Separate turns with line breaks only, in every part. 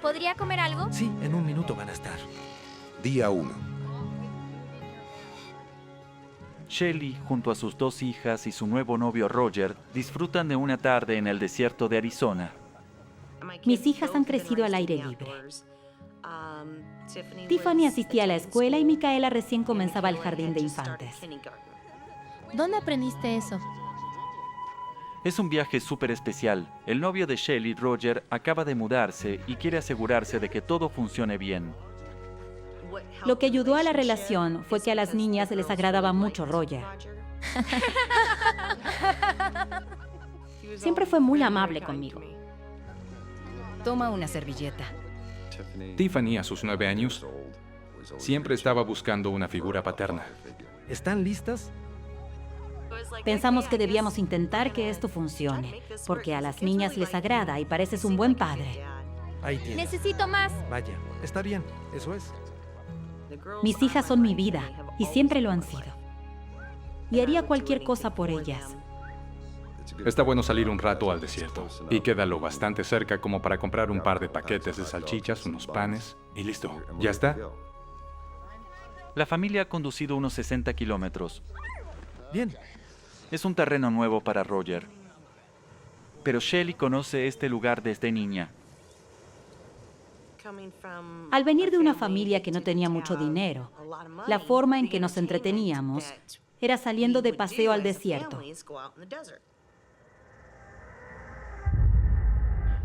¿Podría comer algo?
Sí, en un minuto van a estar.
Día 1.
Shelly, junto a sus 2 hijas y su nuevo novio Roger, disfrutan de una tarde en el desierto de Arizona.
Mis hijas han crecido al aire libre. Tiffany asistía a la escuela y Micaela recién comenzaba el jardín de infantes.
¿Dónde aprendiste eso?
Es un viaje súper especial. El novio de Shelly, Roger, acaba de mudarse y quiere asegurarse de que todo funcione bien.
Lo que ayudó a la relación fue que a las niñas les agradaba mucho Roger. Siempre fue muy amable conmigo.
Toma una servilleta.
Tiffany, a sus 9 años, siempre estaba buscando una figura paterna.
¿Están listas?
Pensamos que debíamos intentar que esto funcione, porque a las niñas les agrada y pareces un buen padre.
Ahí tienes.
Necesito más.
Vaya, está bien, eso es.
Mis hijas son mi vida y siempre lo han sido. Y haría cualquier cosa por ellas.
Está bueno salir un rato al desierto. Y queda lo bastante cerca como para comprar un par de paquetes de salchichas, unos panes y listo. ¿Ya está?
La familia ha conducido unos 60 kilómetros.
Bien.
Es un terreno nuevo para Roger. Pero Shelly conoce este lugar desde niña.
Al venir de una familia que no tenía mucho dinero, la forma en que nos entreteníamos era saliendo de paseo al desierto.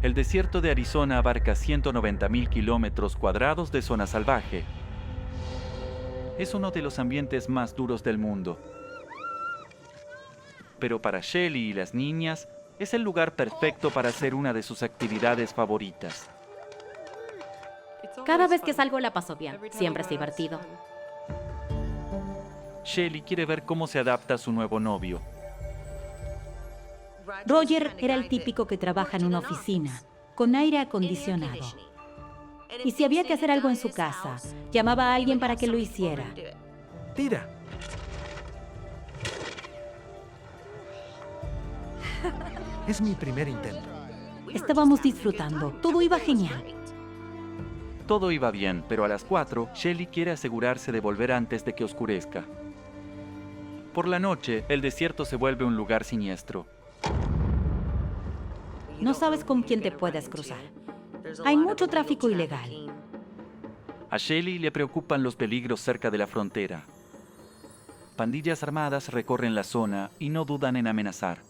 El desierto de Arizona abarca 190.000 kilómetros cuadrados de zona salvaje. Es uno de los ambientes más duros del mundo. Pero para Shelly y las niñas, es el lugar perfecto para hacer una de sus actividades favoritas.
Cada vez que salgo la paso bien. Siempre es divertido.
Shelly quiere ver cómo se adapta a su nuevo novio.
Roger era el típico que trabaja en una oficina, con aire acondicionado. Y si había que hacer algo en su casa, llamaba a alguien para que lo hiciera.
Tira. Es mi primer intento.
Estábamos disfrutando. Todo iba genial.
Todo iba bien, pero a las 4, Shelly quiere asegurarse de volver antes de que oscurezca. Por la noche, el desierto se vuelve un lugar siniestro.
No sabes con quién te puedes cruzar. Hay mucho tráfico ilegal.
A Shelly le preocupan los peligros cerca de la frontera. Pandillas armadas recorren la zona y no dudan en amenazar.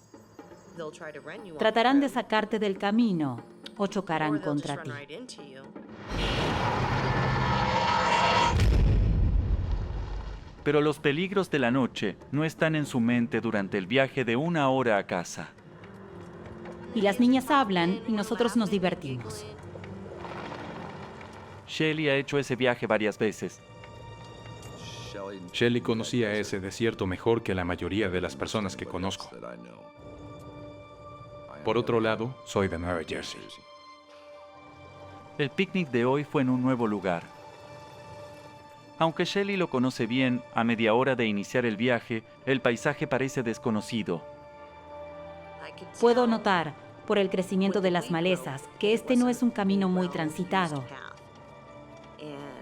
Tratarán de sacarte del camino o chocarán contra ti.
Pero los peligros de la noche no están en su mente durante el viaje de 1 hora a casa.
Y las niñas hablan y nosotros nos divertimos.
Shelly ha hecho ese viaje varias veces.
Shelly conocía ese desierto mejor que la mayoría de las personas que conozco. Por otro lado, soy de Nueva Jersey.
El picnic de hoy fue en un nuevo lugar. Aunque Shelly lo conoce bien, a media hora de iniciar el viaje, el paisaje parece desconocido.
Puedo notar, por el crecimiento de las malezas, que este no es un camino muy transitado.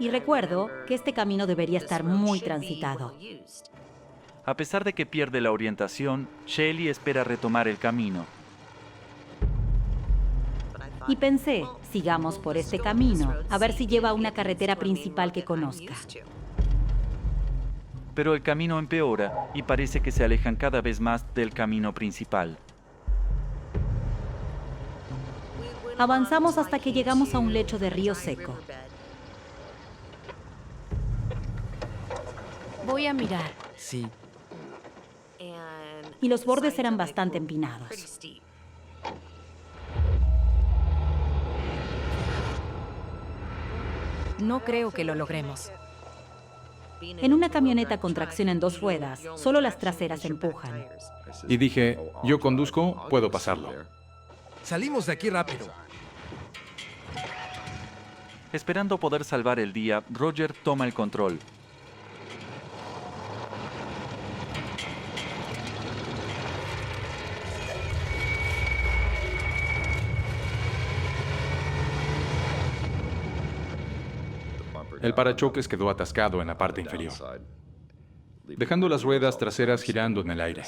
Y recuerdo que este camino debería estar muy transitado.
A pesar de que pierde la orientación, Shelly espera retomar el camino.
Y pensé, sigamos por este camino, a ver si lleva a una carretera principal que conozca.
Pero el camino empeora y parece que se alejan cada vez más del camino principal.
Avanzamos hasta que llegamos a un lecho de río seco.
Voy a mirar.
Sí.
Y los bordes eran bastante empinados.
No creo que lo logremos.
En una camioneta con tracción en 2 ruedas, solo las traseras empujan.
Y dije, yo conduzco, puedo pasarlo.
Salimos de aquí rápido.
Esperando poder salvar el día, Roger toma el control.
El parachoques quedó atascado en la parte inferior, dejando las ruedas traseras girando en el aire.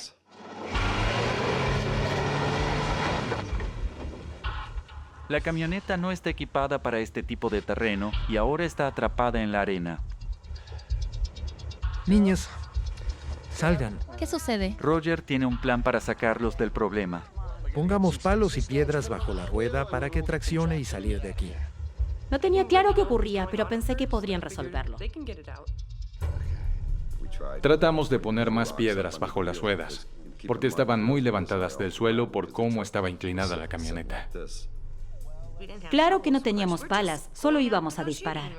La camioneta no está equipada para este tipo de terreno y ahora está atrapada en la arena.
Niñas, salgan.
¿Qué sucede?
Roger tiene un plan para sacarlos del problema.
Pongamos palos y piedras bajo la rueda para que traccione y salir de aquí.
No tenía claro qué ocurría, pero pensé que podrían resolverlo.
Tratamos de poner más piedras bajo las ruedas, porque estaban muy levantadas del suelo por cómo estaba inclinada la camioneta.
Claro que no teníamos palas, solo íbamos a disparar.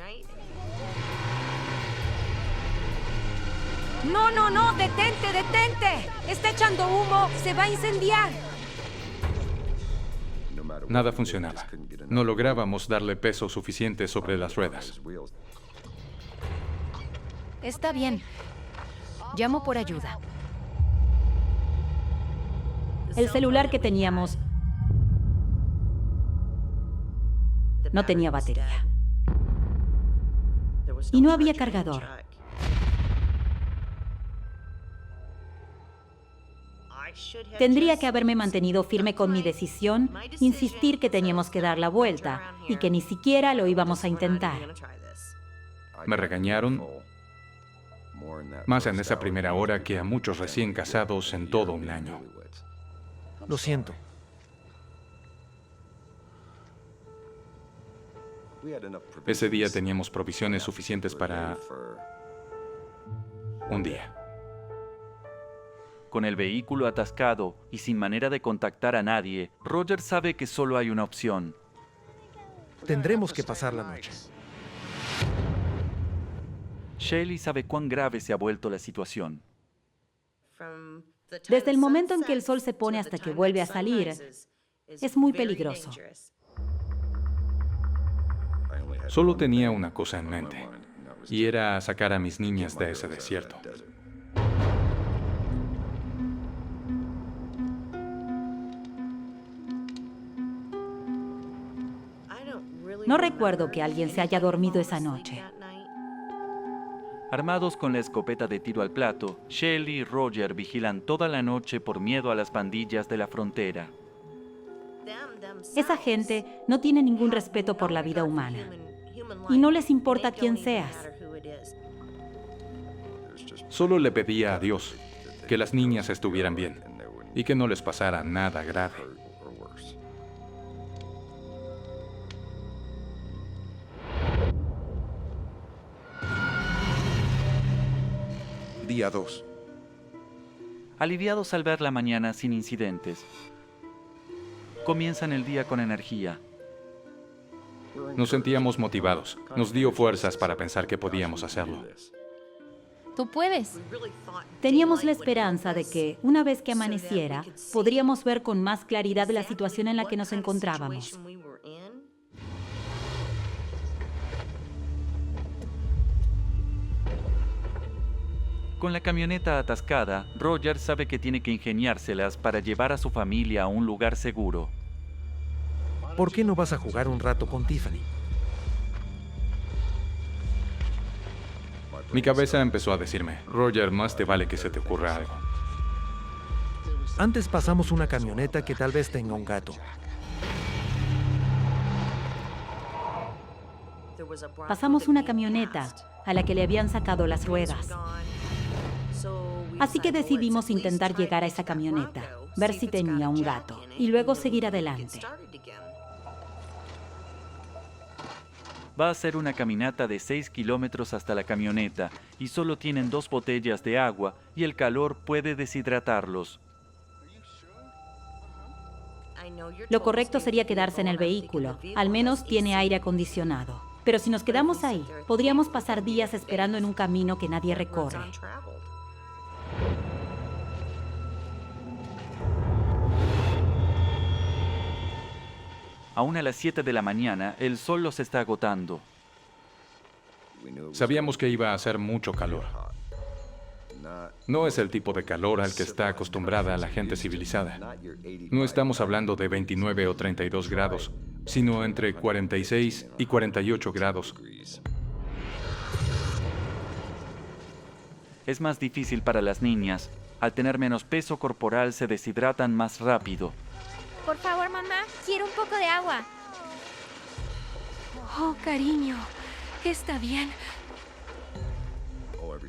¡No, no, no! ¡Detente, detente! ¡Está echando humo! ¡Se va a incendiar!
Nada funcionaba. No lográbamos darle peso suficiente sobre las ruedas.
Está bien. Llamo por ayuda.
El celular que teníamos no tenía batería. Y no había cargador. Tendría que haberme mantenido firme con mi decisión, insistir que teníamos que dar la vuelta y que ni siquiera lo íbamos a intentar.
Me regañaron más en esa primera hora que a muchos recién casados en todo un año.
Lo siento.
Ese día teníamos provisiones suficientes para un día.
Con el vehículo atascado y sin manera de contactar a nadie, Roger sabe que solo hay una opción.
Tendremos que pasar la noche.
Shelly sabe cuán grave se ha vuelto la situación.
Desde el momento en que el sol se pone hasta que vuelve a salir, es muy peligroso.
Solo tenía una cosa en mente, y era sacar a mis niñas de ese desierto.
No recuerdo que alguien se haya dormido esa noche.
Armados con la escopeta de tiro al plato, Shelly y Roger vigilan toda la noche por miedo a las pandillas de la frontera.
Esa gente no tiene ningún respeto por la vida humana. Y no les importa quién seas.
Solo le pedía a Dios que las niñas estuvieran bien y que no les pasara nada grave.
Día 2.
Aliviados al ver la mañana sin incidentes, comienzan el día con energía.
Nos sentíamos motivados. Nos dio fuerzas para pensar que podíamos hacerlo.
Tú puedes.
Teníamos la esperanza de que, una vez que amaneciera, podríamos ver con más claridad la situación en la que nos encontrábamos.
Con la camioneta atascada, Roger sabe que tiene que ingeniárselas para llevar a su familia a un lugar seguro.
¿Por qué no vas a jugar un rato con Tiffany?
Mi cabeza empezó a decirme, Roger, más te vale que se te ocurra algo.
Antes pasamos una camioneta que tal vez tenga un gato.
Pasamos una camioneta a la que le habían sacado las ruedas. Así que decidimos intentar llegar a esa camioneta, ver si tenía un gato, y luego seguir adelante.
Va a ser una caminata de 6 kilómetros hasta la camioneta y solo tienen 2 botellas de agua y el calor puede deshidratarlos.
Lo correcto sería quedarse en el vehículo, al menos tiene aire acondicionado. Pero si nos quedamos ahí, podríamos pasar días esperando en un camino que nadie recorre.
Aún a las 7 de la mañana, el sol los está agotando.
Sabíamos que iba a hacer mucho calor. No es el tipo de calor al que está acostumbrada la gente civilizada. No estamos hablando de 29 o 32 grados, sino entre 46 y 48 grados.
Es más difícil para las niñas. Al tener menos peso corporal se deshidratan más rápido.
Por favor, mamá, quiero un poco de agua.
Oh, cariño, está bien.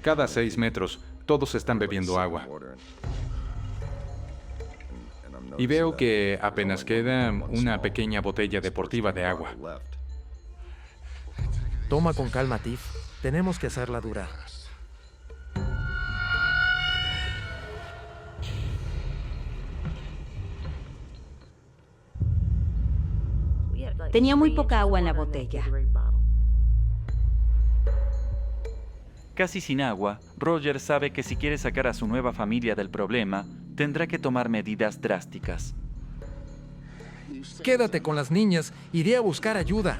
Cada 6 metros, todos están bebiendo agua. Y veo que apenas queda una pequeña botella deportiva de agua.
Toma con calma, Tiff. Tenemos que hacerla durar.
Tenía muy poca agua en la botella.
Casi sin agua, Roger sabe que si quiere sacar a su nueva familia del problema, tendrá que tomar medidas drásticas.
Quédate con las niñas. Iré a buscar ayuda.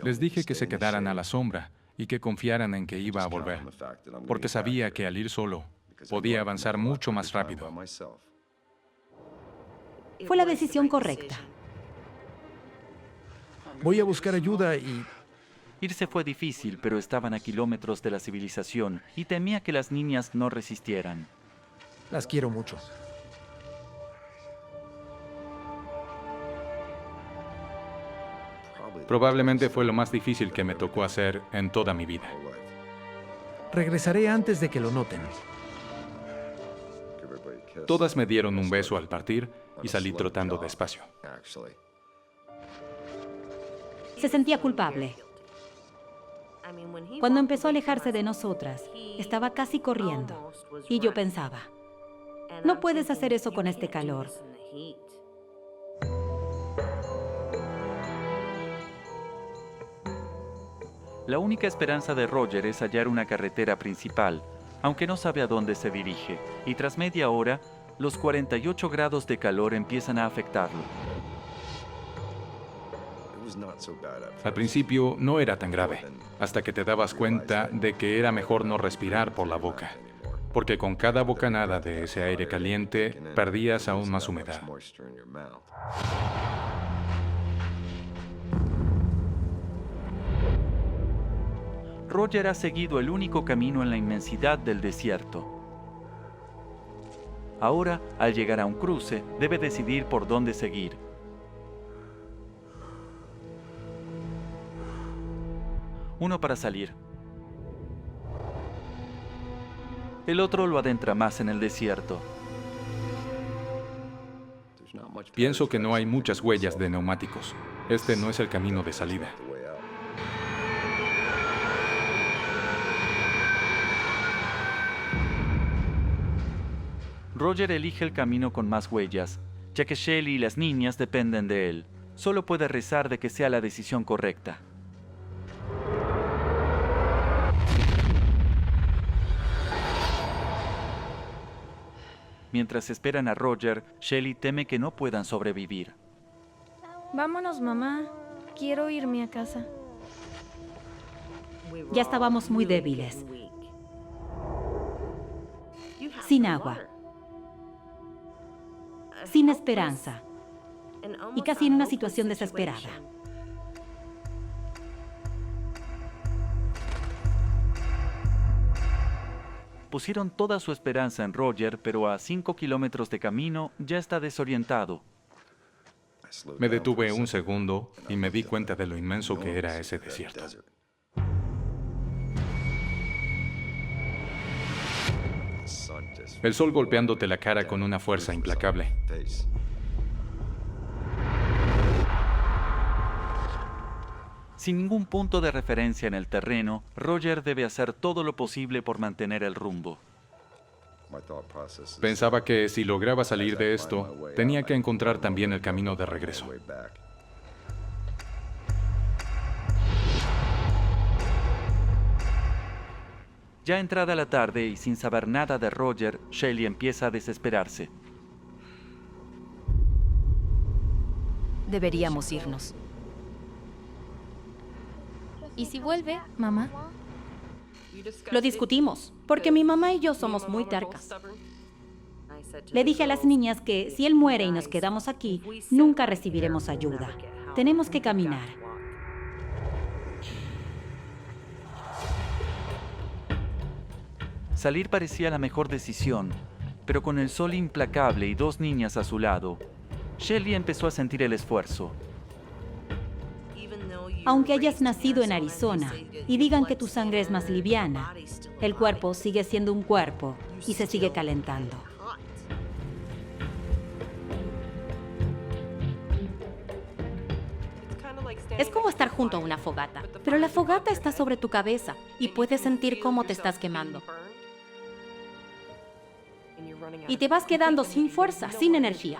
Les dije que se quedaran a la sombra y que confiaran en que iba a volver, porque sabía que al ir solo, podía avanzar mucho más rápido.
Fue la decisión correcta.
Voy a buscar ayuda y...
Irse fue difícil, pero estaban a kilómetros de la civilización y temía que las niñas no resistieran.
las quiero mucho.
Probablemente fue lo más difícil que me tocó hacer en toda mi vida.
Regresaré antes de que lo noten.
Todas me dieron un beso al partir y salí trotando despacio.
Se sentía culpable. Cuando empezó a alejarse de nosotras, estaba casi corriendo. Y yo pensaba, no puedes hacer eso con este calor.
La única esperanza de Roger es hallar una carretera principal, aunque no sabe a dónde se dirige, y tras media hora, los 48 grados de calor empiezan a afectarlo.
Al principio no era tan grave, hasta que te dabas cuenta de que era mejor no respirar por la boca, porque con cada bocanada de ese aire caliente perdías aún más humedad.
Roger ha seguido el único camino en la inmensidad del desierto. Ahora, al llegar a un cruce, debe decidir por dónde seguir. Uno para salir. El otro lo adentra más en el desierto.
Pienso que no hay muchas huellas de neumáticos. Este no es el camino de salida.
Roger elige el camino con más huellas, ya que Shelly y las niñas dependen de él. Solo puede rezar de que sea la decisión correcta. Mientras esperan a Roger, Shelly teme que no puedan sobrevivir.
Vámonos, mamá. Quiero irme a casa.
Ya estábamos muy débiles, sin agua, sin esperanza y casi en una situación desesperada.
Pusieron toda su esperanza en Roger, pero a 5 kilómetros de camino ya está desorientado.
Me detuve un segundo y me di cuenta de lo inmenso que era ese desierto. El sol golpeándote la cara con una fuerza implacable.
Sin ningún punto de referencia en el terreno, Roger debe hacer todo lo posible por mantener el rumbo.
Pensaba que si lograba salir de esto, tenía que encontrar también el camino de regreso.
Ya entrada la tarde y sin saber nada de Roger, Shelly empieza a desesperarse.
Deberíamos irnos.
¿Y si vuelve, mamá?
Lo discutimos, porque mi mamá y yo somos muy tercas. Le dije a las niñas que si él muere y nos quedamos aquí, nunca recibiremos ayuda. Tenemos que caminar.
Salir parecía la mejor decisión, pero con el sol implacable y 2 niñas a su lado, Shelly empezó a sentir el esfuerzo.
Aunque hayas nacido en Arizona y digan que tu sangre es más liviana, el cuerpo sigue siendo un cuerpo y se sigue calentando.
Es como estar junto a una fogata, pero la fogata está sobre tu cabeza y puedes sentir cómo te estás quemando. Y te vas quedando sin fuerza, sin energía.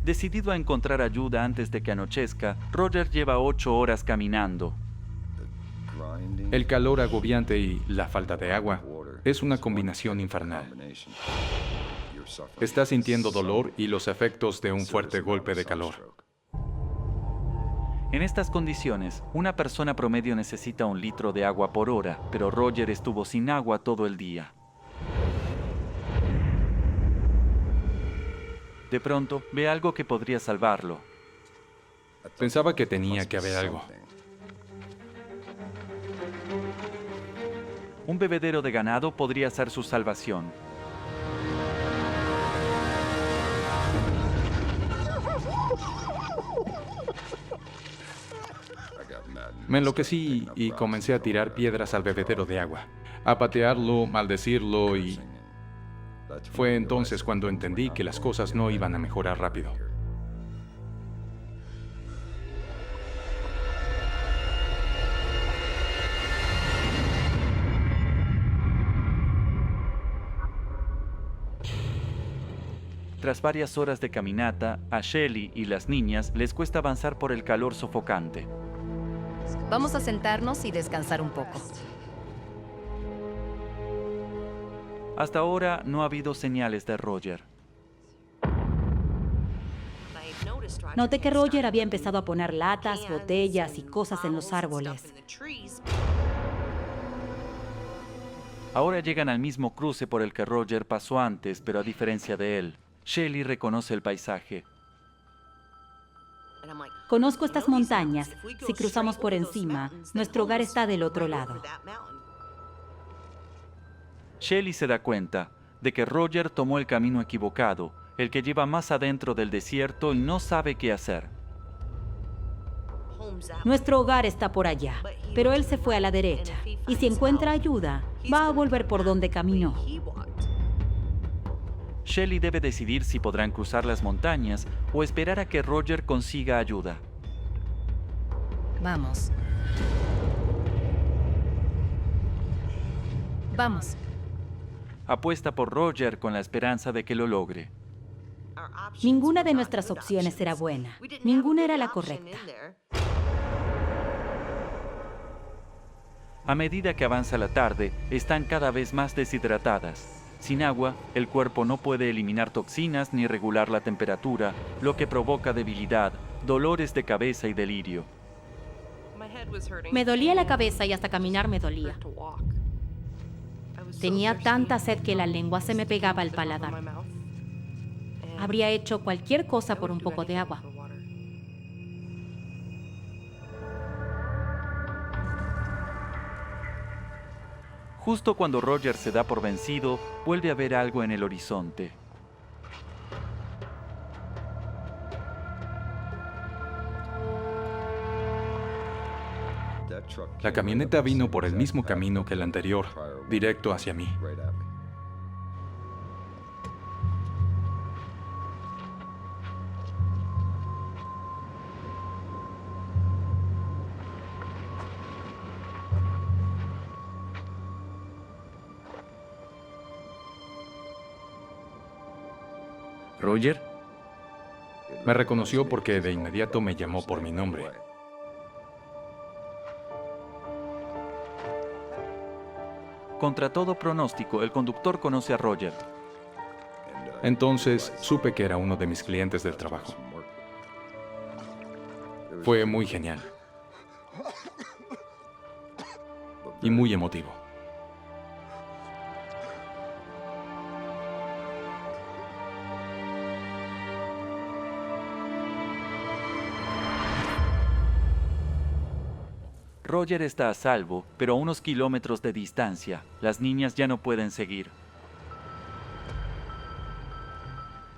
Decidido a encontrar ayuda antes de que anochezca, Roger lleva 8 horas caminando.
El calor agobiante y la falta de agua es una combinación infernal. Está sintiendo dolor y los efectos de un fuerte golpe de calor.
En estas condiciones, una persona promedio necesita 1 litro de agua por hora, pero Roger estuvo sin agua todo el día. De pronto, ve algo que podría salvarlo.
Pensaba que tenía que haber algo.
Un bebedero de ganado podría ser su salvación.
Me enloquecí y comencé a tirar piedras al bebedero de agua, a patearlo, maldecirlo y... Fue entonces cuando entendí que las cosas no iban a mejorar rápido.
Tras varias horas de caminata, a Shelly y las niñas les cuesta avanzar por el calor sofocante.
Vamos a sentarnos y descansar un poco.
Hasta ahora no ha habido señales de Roger.
Noté que Roger había empezado a poner latas, botellas y cosas en los árboles.
Ahora llegan al mismo cruce por el que Roger pasó antes, pero a diferencia de él, Shelly reconoce el paisaje.
Conozco estas montañas. Si cruzamos por encima, nuestro hogar está del otro lado.
Shelly se da cuenta de que Roger tomó el camino equivocado, el que lleva más adentro del desierto y no sabe qué hacer.
Nuestro hogar está por allá, pero él se fue a la derecha. Y si encuentra ayuda, va a volver por donde caminó.
Shelly debe decidir si podrán cruzar las montañas o esperar a que Roger consiga ayuda.
Vamos. Vamos.
Apuesta por Roger con la esperanza de que lo logre.
Ninguna de nuestras opciones era buena. Ninguna era la correcta.
A medida que avanza la tarde, están cada vez más deshidratadas. Sin agua, el cuerpo no puede eliminar toxinas ni regular la temperatura, lo que provoca debilidad, dolores de cabeza y delirio.
Me dolía la cabeza y hasta caminar me dolía. Tenía tanta sed que la lengua se me pegaba al paladar. Habría hecho cualquier cosa por un poco de agua.
Justo cuando Roger se da por vencido, vuelve a ver algo en el horizonte.
La camioneta vino por el mismo camino que el anterior, directo hacia mí.
¿Roger?
Me reconoció porque de inmediato me llamó por mi nombre.
Contra todo pronóstico, el conductor conoce a Roger.
Entonces supe que era uno de mis clientes del trabajo. Fue muy genial. Y muy emotivo.
Roger está a salvo, pero a unos kilómetros de distancia. Las niñas ya no pueden seguir.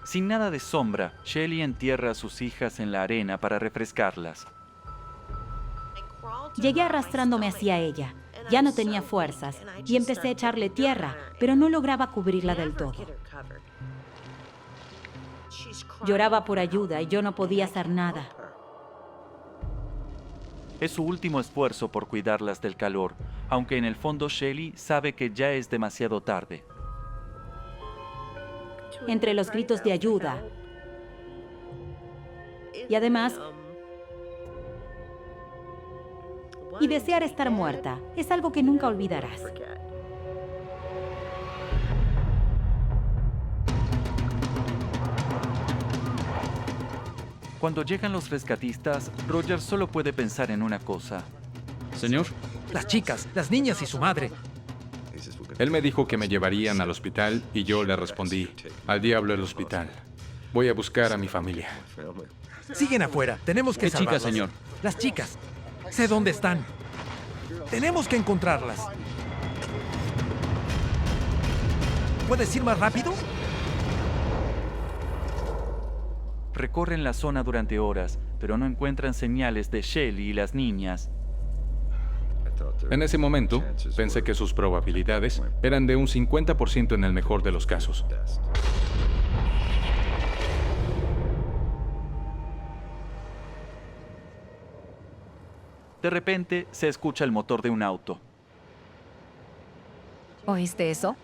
Sin nada de sombra, Shelly entierra a sus hijas en la arena para refrescarlas.
Llegué arrastrándome hacia ella. Ya no tenía fuerzas y empecé a echarle tierra, pero no lograba cubrirla del todo. Lloraba por ayuda y yo no podía hacer nada.
Es su último esfuerzo por cuidarlas del calor, aunque en el fondo Shelly sabe que ya es demasiado tarde.
Entre los gritos de ayuda y además y desear estar muerta es algo que nunca olvidarás.
Cuando llegan los rescatistas, Roger solo puede pensar en una cosa.
Señor,
Las chicas, las niñas y su madre.
él me dijo que me llevarían al hospital y yo le respondí, al diablo el hospital. Voy a buscar a mi familia.
Siguen afuera. Tenemos que
¿Qué
salvarlas.
chicas, señor?
Las chicas. Sé dónde están. Tenemos que encontrarlas. ¿Puedes ir más rápido?
Recorren la zona durante horas, pero no encuentran señales de Shelly y las niñas.
En ese momento, pensé que sus probabilidades eran de un 50% en el mejor de los casos.
De repente, se escucha el motor de un auto.
¿Oíste eso?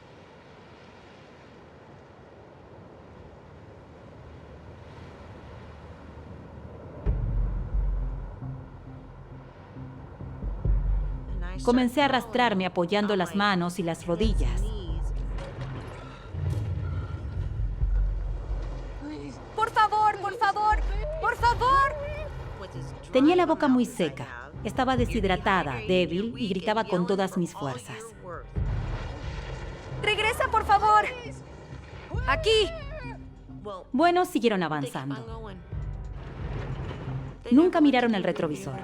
Comencé a arrastrarme apoyando las manos y las rodillas.
¡Por favor, por favor, por favor!
Tenía la boca muy seca. Estaba deshidratada, débil y gritaba con todas mis fuerzas.
¡Regresa, por favor! ¡Aquí!
Bueno, siguieron avanzando. Nunca miraron el retrovisor.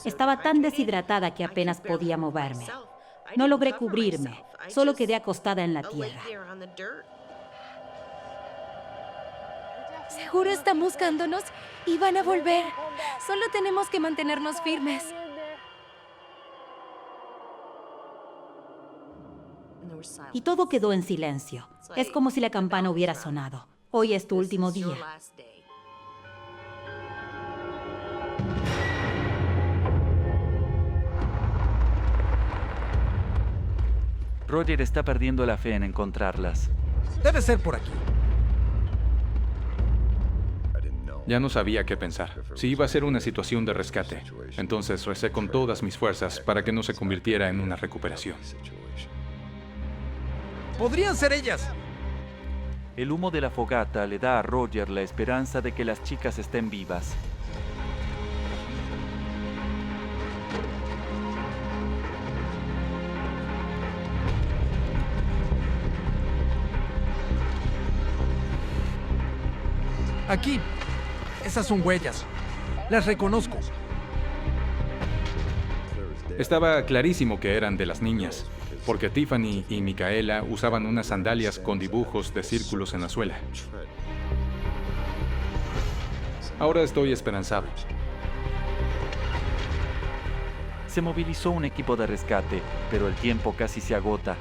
Estaba tan deshidratada que apenas podía moverme. No logré cubrirme, solo quedé acostada en la tierra.
Seguro están buscándonos y van a volver. Solo tenemos que mantenernos firmes.
Y todo quedó en silencio. Es como si la campana hubiera sonado. Hoy es tu último día.
Roger está perdiendo la fe en encontrarlas.
Debe ser por aquí.
Ya no sabía qué pensar. Si iba a ser una situación de rescate, entonces recé con todas mis fuerzas para que no se convirtiera en una recuperación.
¡Podrían ser ellas!
El humo de la fogata le da a Roger la esperanza de que las chicas estén vivas.
Aquí. Esas son huellas. Las reconozco.
Estaba clarísimo que eran de las niñas, porque Tiffany y Micaela usaban unas sandalias con dibujos de círculos en la suela. Ahora estoy esperanzado.
Se movilizó un equipo de rescate, pero el tiempo casi se agota.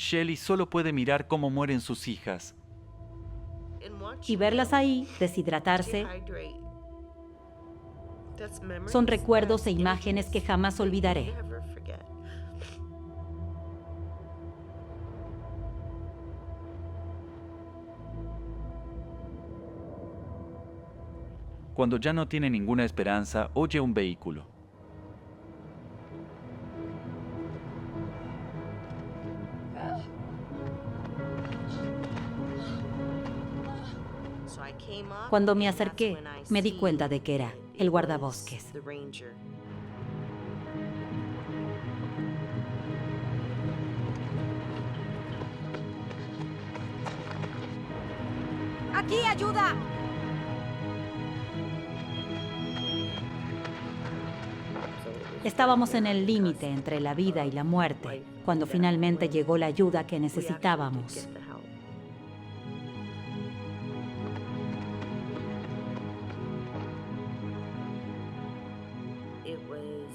Shelly solo puede mirar cómo mueren sus hijas.
Y verlas ahí, deshidratarse, son recuerdos e imágenes que jamás olvidaré.
Cuando ya no tiene ninguna esperanza, oye un vehículo.
Cuando me acerqué, me di cuenta de que era el guardabosques.
¡Aquí, ayuda!
Estábamos en el límite entre la vida y la muerte, cuando finalmente llegó la ayuda que necesitábamos.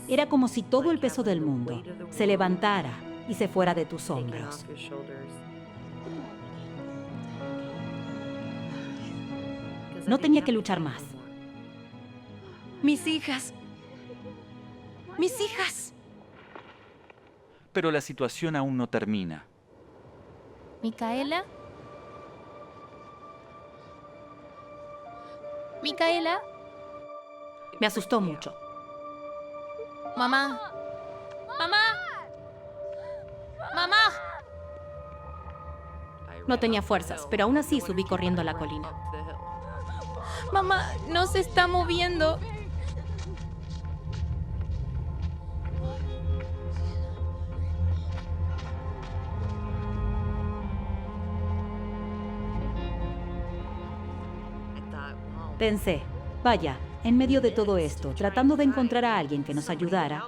Era como si todo el peso del mundo se levantara y se fuera de tus hombros. No tenía que luchar más.
Mis hijas. Mis hijas.
Pero la situación aún no termina.
¿Micaela? ¿Micaela?
Me asustó mucho.
Mamá. Mamá. Mamá.
No tenía fuerzas, pero aún así subí corriendo a la colina.
Mamá, no se está moviendo.
Pensé, vaya, en medio de todo esto, tratando de encontrar a alguien que nos ayudara,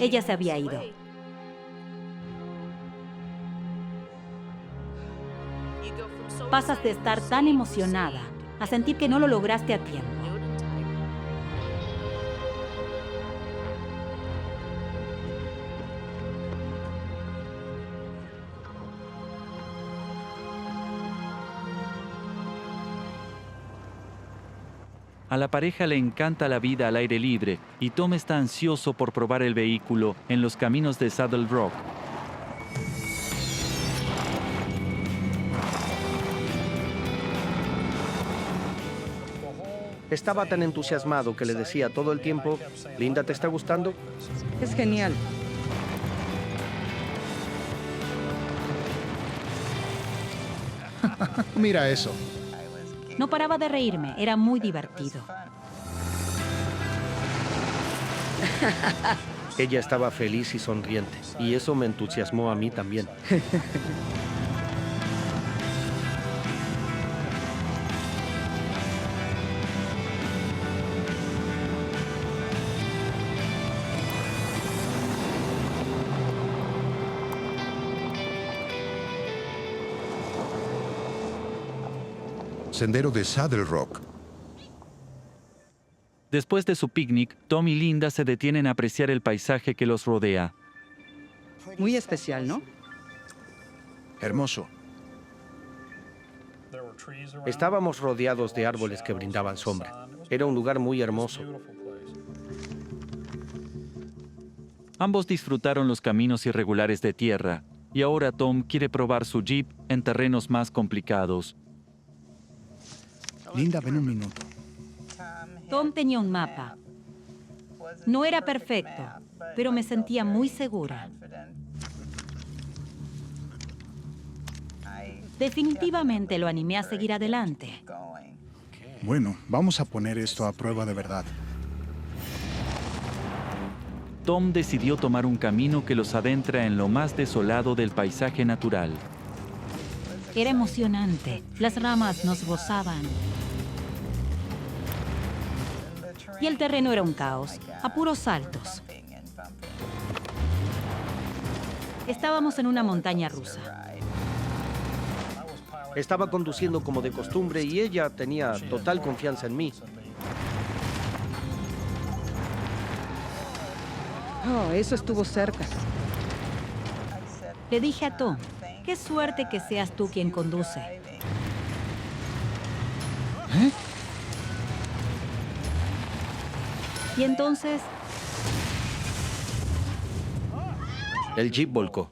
ella se había ido. Pasas de estar tan emocionada a sentir que no lo lograste a tiempo.
A la pareja le encanta la vida al aire libre y Tom está ansioso por probar el vehículo en los caminos de Saddle Rock.
Estaba tan entusiasmado que le decía todo el tiempo, Linda, ¿te está gustando?
Es genial.
Mira eso.
No paraba de reírme, era muy divertido.
Ella estaba feliz y sonriente, y eso me entusiasmó a mí también.
Sendero de Saddle Rock.
Después de su picnic, Tom y Linda se detienen a apreciar el paisaje que los rodea.
Muy especial, ¿no?
Hermoso.
Estábamos rodeados de árboles que brindaban sombra. Era un lugar muy hermoso.
Ambos disfrutaron los caminos irregulares de tierra, y ahora Tom quiere probar su jeep en terrenos más complicados.
Linda, ven un minuto.
Tom tenía un mapa. No era perfecto, pero me sentía muy segura. Definitivamente lo animé a seguir adelante.
Bueno, vamos a poner esto a prueba de verdad.
Tom decidió tomar un camino que los adentra en lo más desolado del paisaje natural.
Era emocionante. Las ramas nos rozaban. Y el terreno era un caos, a puros saltos. Estábamos en una montaña rusa.
Estaba conduciendo como de costumbre y ella tenía total confianza en mí.
Oh, eso estuvo cerca.
Le dije a Tom, qué suerte que seas tú quien conduce. Y entonces,
El jeep volcó.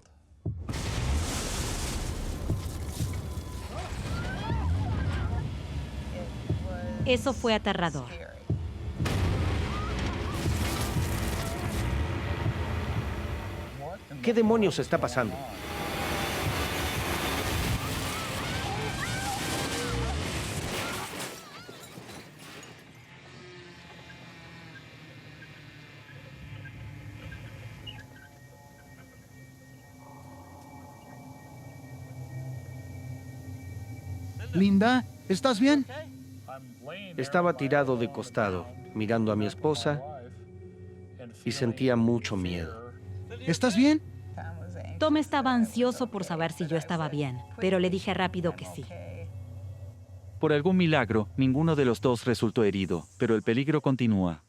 eso fue aterrador.
¿Qué demonios está pasando?
Linda, ¿estás bien?
Estaba tirado de costado, mirando a mi esposa, y sentía mucho miedo.
¿Estás bien?
Tom estaba ansioso por saber si yo estaba bien, pero le dije rápido que sí.
Por algún milagro, ninguno de los dos resultó herido, pero el peligro continúa.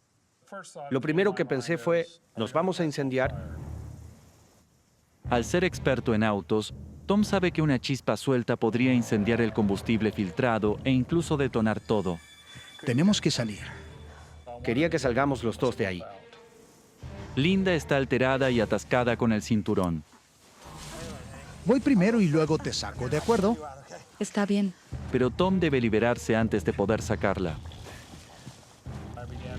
Lo primero que pensé fue, ¿nos vamos a incendiar?
Al ser experto en autos, Tom sabe que una chispa suelta podría incendiar el combustible filtrado e incluso detonar todo.
Tenemos que salir.
Quería que salgamos los dos de ahí.
Linda está alterada y atascada con el cinturón.
Voy primero y luego te saco, ¿de acuerdo?
Está bien.
Pero Tom debe liberarse antes de poder sacarla.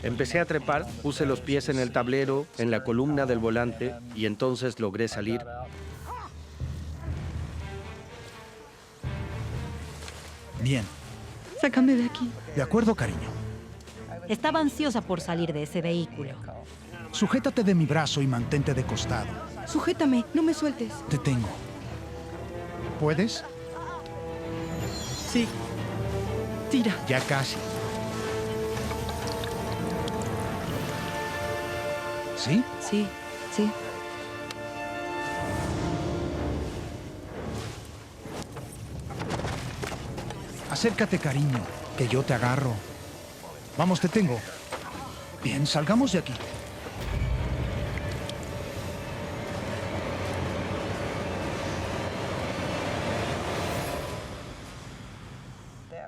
Empecé a trepar, puse los pies en el tablero, en la columna del volante, y entonces logré salir.
Bien.
Sácame de aquí.
De acuerdo, cariño.
Estaba ansiosa por salir de ese vehículo.
Sujétate de mi brazo y mantente de costado.
Sujétame, no me sueltes.
Te tengo. ¿Puedes?
Sí. Tira.
Ya casi. ¿Sí?
Sí, sí.
Acércate, cariño, que yo te agarro. Vamos, te tengo. Bien, salgamos de aquí.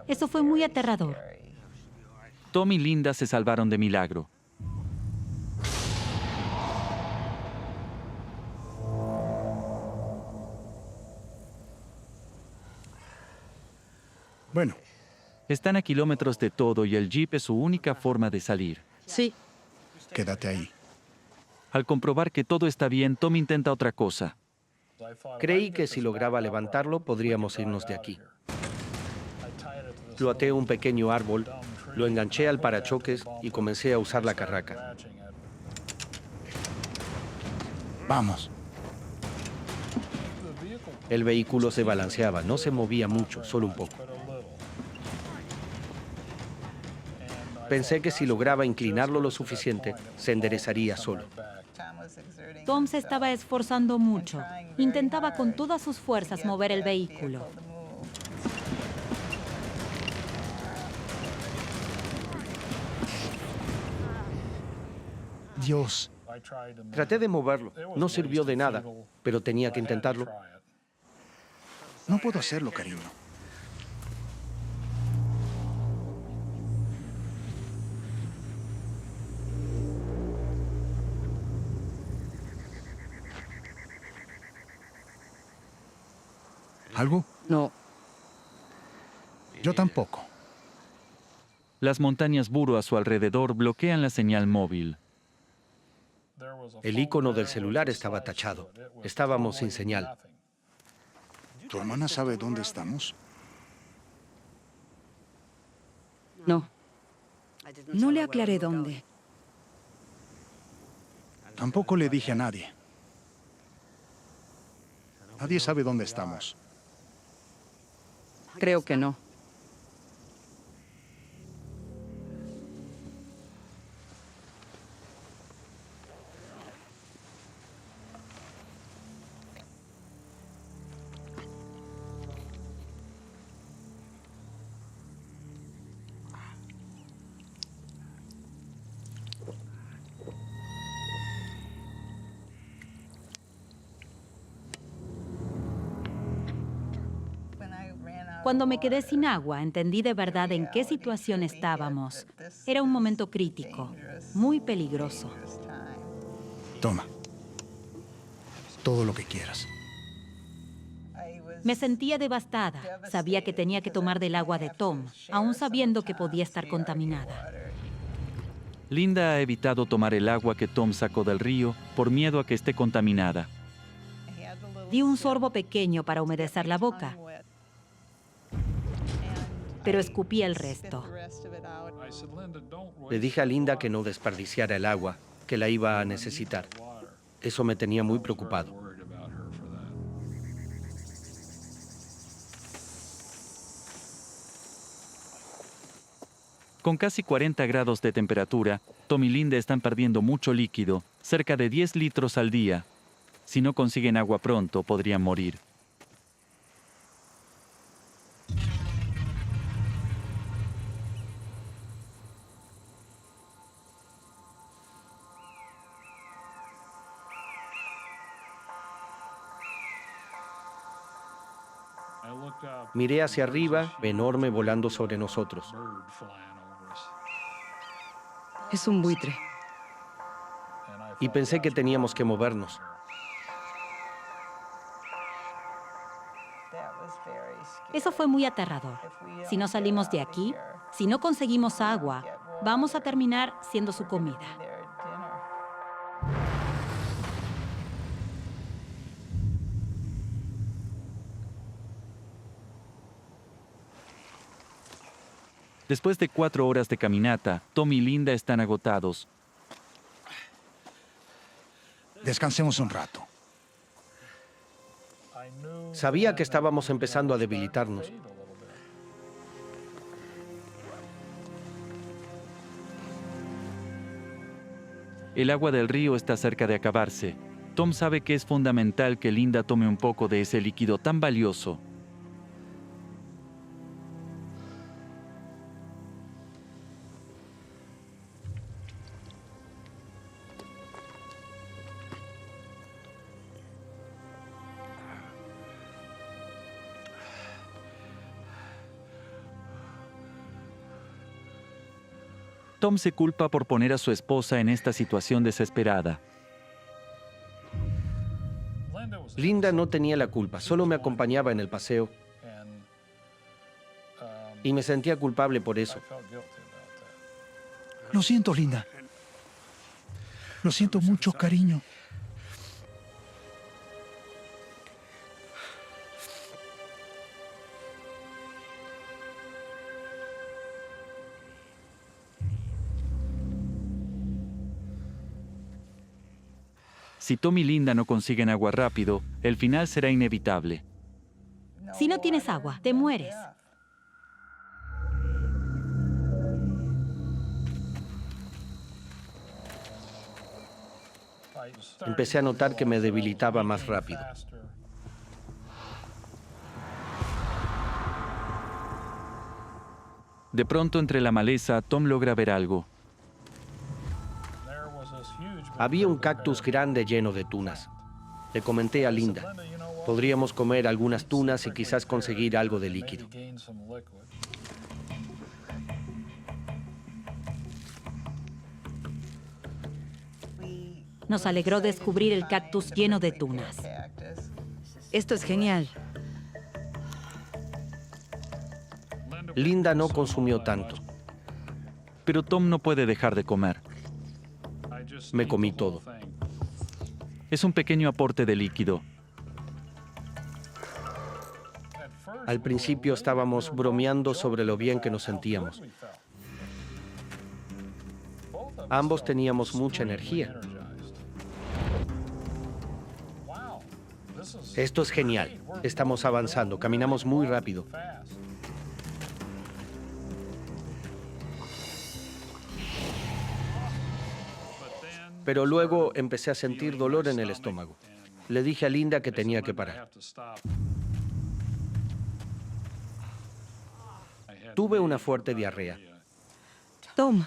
Eso fue muy aterrador.
Tom y Linda se salvaron de milagro.
Bueno.
Están a kilómetros de todo y el jeep es su única forma de salir.
Sí.
Quédate ahí.
Al comprobar que todo está bien, Tom intenta otra cosa.
Creí que si lograba levantarlo, podríamos irnos de aquí. Lo até a un pequeño árbol, lo enganché al parachoques y comencé a usar la carraca.
Vamos.
El vehículo se balanceaba, no se movía mucho, solo un poco. Pensé que si lograba inclinarlo lo suficiente, se enderezaría solo.
Tom se estaba esforzando mucho. Intentaba con todas sus fuerzas mover el vehículo.
Dios.
Traté de moverlo. No sirvió de nada, pero tenía que intentarlo.
No puedo hacerlo, cariño.
¿Algo?
No.
Yo tampoco.
Las montañas Buru a su alrededor bloquean la señal móvil.
El icono del celular estaba tachado. Estábamos sin señal.
¿Tu hermana sabe dónde estamos?
No. No le aclaré dónde.
Tampoco le dije a nadie. Nadie sabe dónde estamos.
Creo que no.
Cuando me quedé sin agua, entendí de verdad en qué situación estábamos. Era un momento crítico, muy peligroso.
Toma. Todo lo que quieras.
Me sentía devastada. Sabía que tenía que tomar del agua de Tom, aún sabiendo que podía estar contaminada.
Linda ha evitado tomar el agua que Tom sacó del río por miedo a que esté contaminada.
Di un sorbo pequeño para humedecer la boca, pero escupí el resto.
Le dije a Linda que no desperdiciara el agua, que la iba a necesitar. Eso me tenía muy preocupado.
Con casi 40 grados de temperatura, Tom y Linda están perdiendo mucho líquido, cerca de 10 litros al día. Si no consiguen agua pronto, podrían morir.
Miré hacia arriba, enorme volando sobre nosotros.
Es un buitre.
Y pensé que teníamos que movernos.
Eso fue muy aterrador. Si no salimos de aquí, si no conseguimos agua, vamos a terminar siendo su comida.
Después de 4 horas de caminata, Tom y Linda están agotados.
Descansemos un rato.
Sabía que estábamos empezando a debilitarnos.
El agua del río está cerca de acabarse. Tom sabe que es fundamental que Linda tome un poco de ese líquido tan valioso. Tom se culpa por poner a su esposa en esta situación desesperada.
Linda no tenía la culpa, solo me acompañaba en el paseo. Y me sentía culpable por eso.
Lo siento, Linda. Lo siento mucho, cariño.
Si Tom y Linda no consiguen agua rápido, el final será inevitable.
Si no tienes agua, te mueres.
Empecé a notar que me debilitaba más rápido.
De pronto, entre la maleza, Tom logra ver algo.
Había un cactus grande lleno de tunas. Le comenté a Linda. Podríamos comer algunas tunas y quizás conseguir algo de líquido.
Nos alegró descubrir el cactus lleno de tunas.
Esto es genial.
Linda no consumió tanto.
Pero Tom no puede dejar de comer.
Me comí todo.
Es un pequeño aporte de líquido.
Al principio estábamos bromeando sobre lo bien que nos sentíamos. Ambos teníamos mucha energía. Esto es genial. Estamos avanzando. Caminamos muy rápido. Pero luego empecé a sentir dolor en el estómago. Le dije a Linda que tenía que parar. Tuve una fuerte diarrea.
Tom,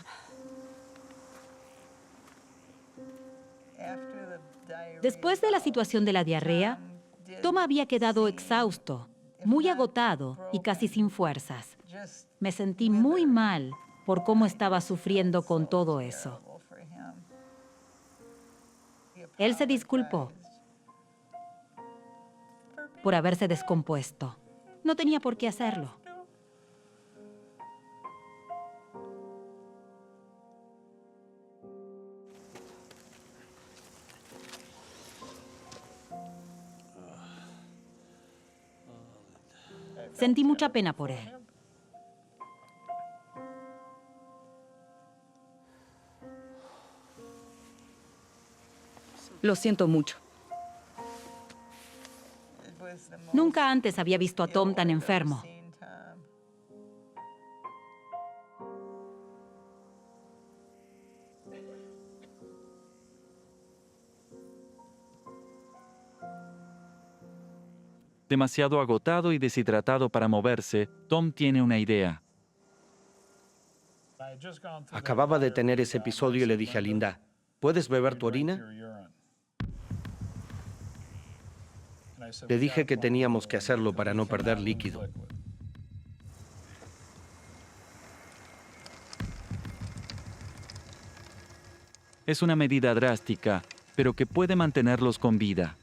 Después de la situación de la diarrea, Tom había quedado exhausto, muy agotado y casi sin fuerzas. Me sentí muy mal por cómo estaba sufriendo con todo eso. Él se disculpó por haberse descompuesto. No tenía por qué hacerlo. Sentí mucha pena por él.
lo siento mucho.
Nunca antes había visto a Tom tan enfermo.
Demasiado agotado y deshidratado para moverse, Tom tiene una idea.
Acababa de tener ese episodio y le dije a Linda, ¿puedes beber tu orina? Le dije que teníamos que hacerlo para no perder líquido.
Es una medida drástica, pero que puede mantenerlos con vida.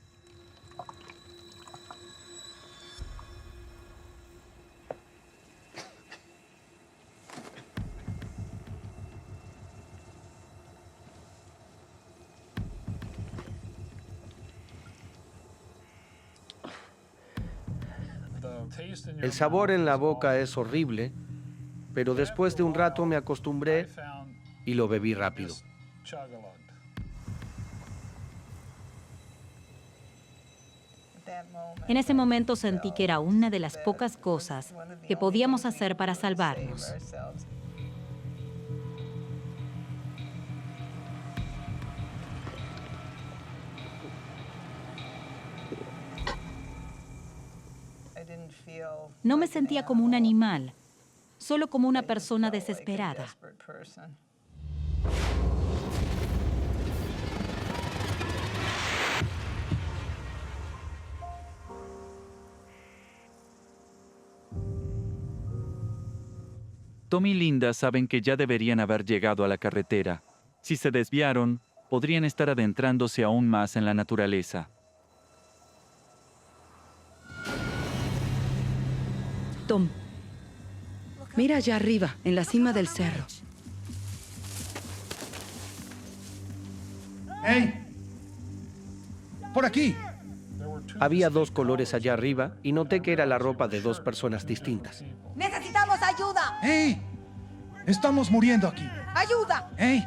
El sabor en la boca es horrible, pero después de un rato me acostumbré y lo bebí rápido.
En ese momento sentí que era una de las pocas cosas que podíamos hacer para salvarnos. No me sentía como un animal, solo como una persona desesperada.
Tom y Linda saben que ya deberían haber llegado a la carretera. Si se desviaron, podrían estar adentrándose aún más en la naturaleza.
Tom, mira allá arriba, en la cima del cerro.
¡Hey! ¡Por aquí!
Había 2 colores allá arriba y noté que era la ropa de 2 personas distintas.
¡Necesitamos ayuda!
¡Hey! Estamos muriendo aquí.
¡Ayuda!
¡Hey!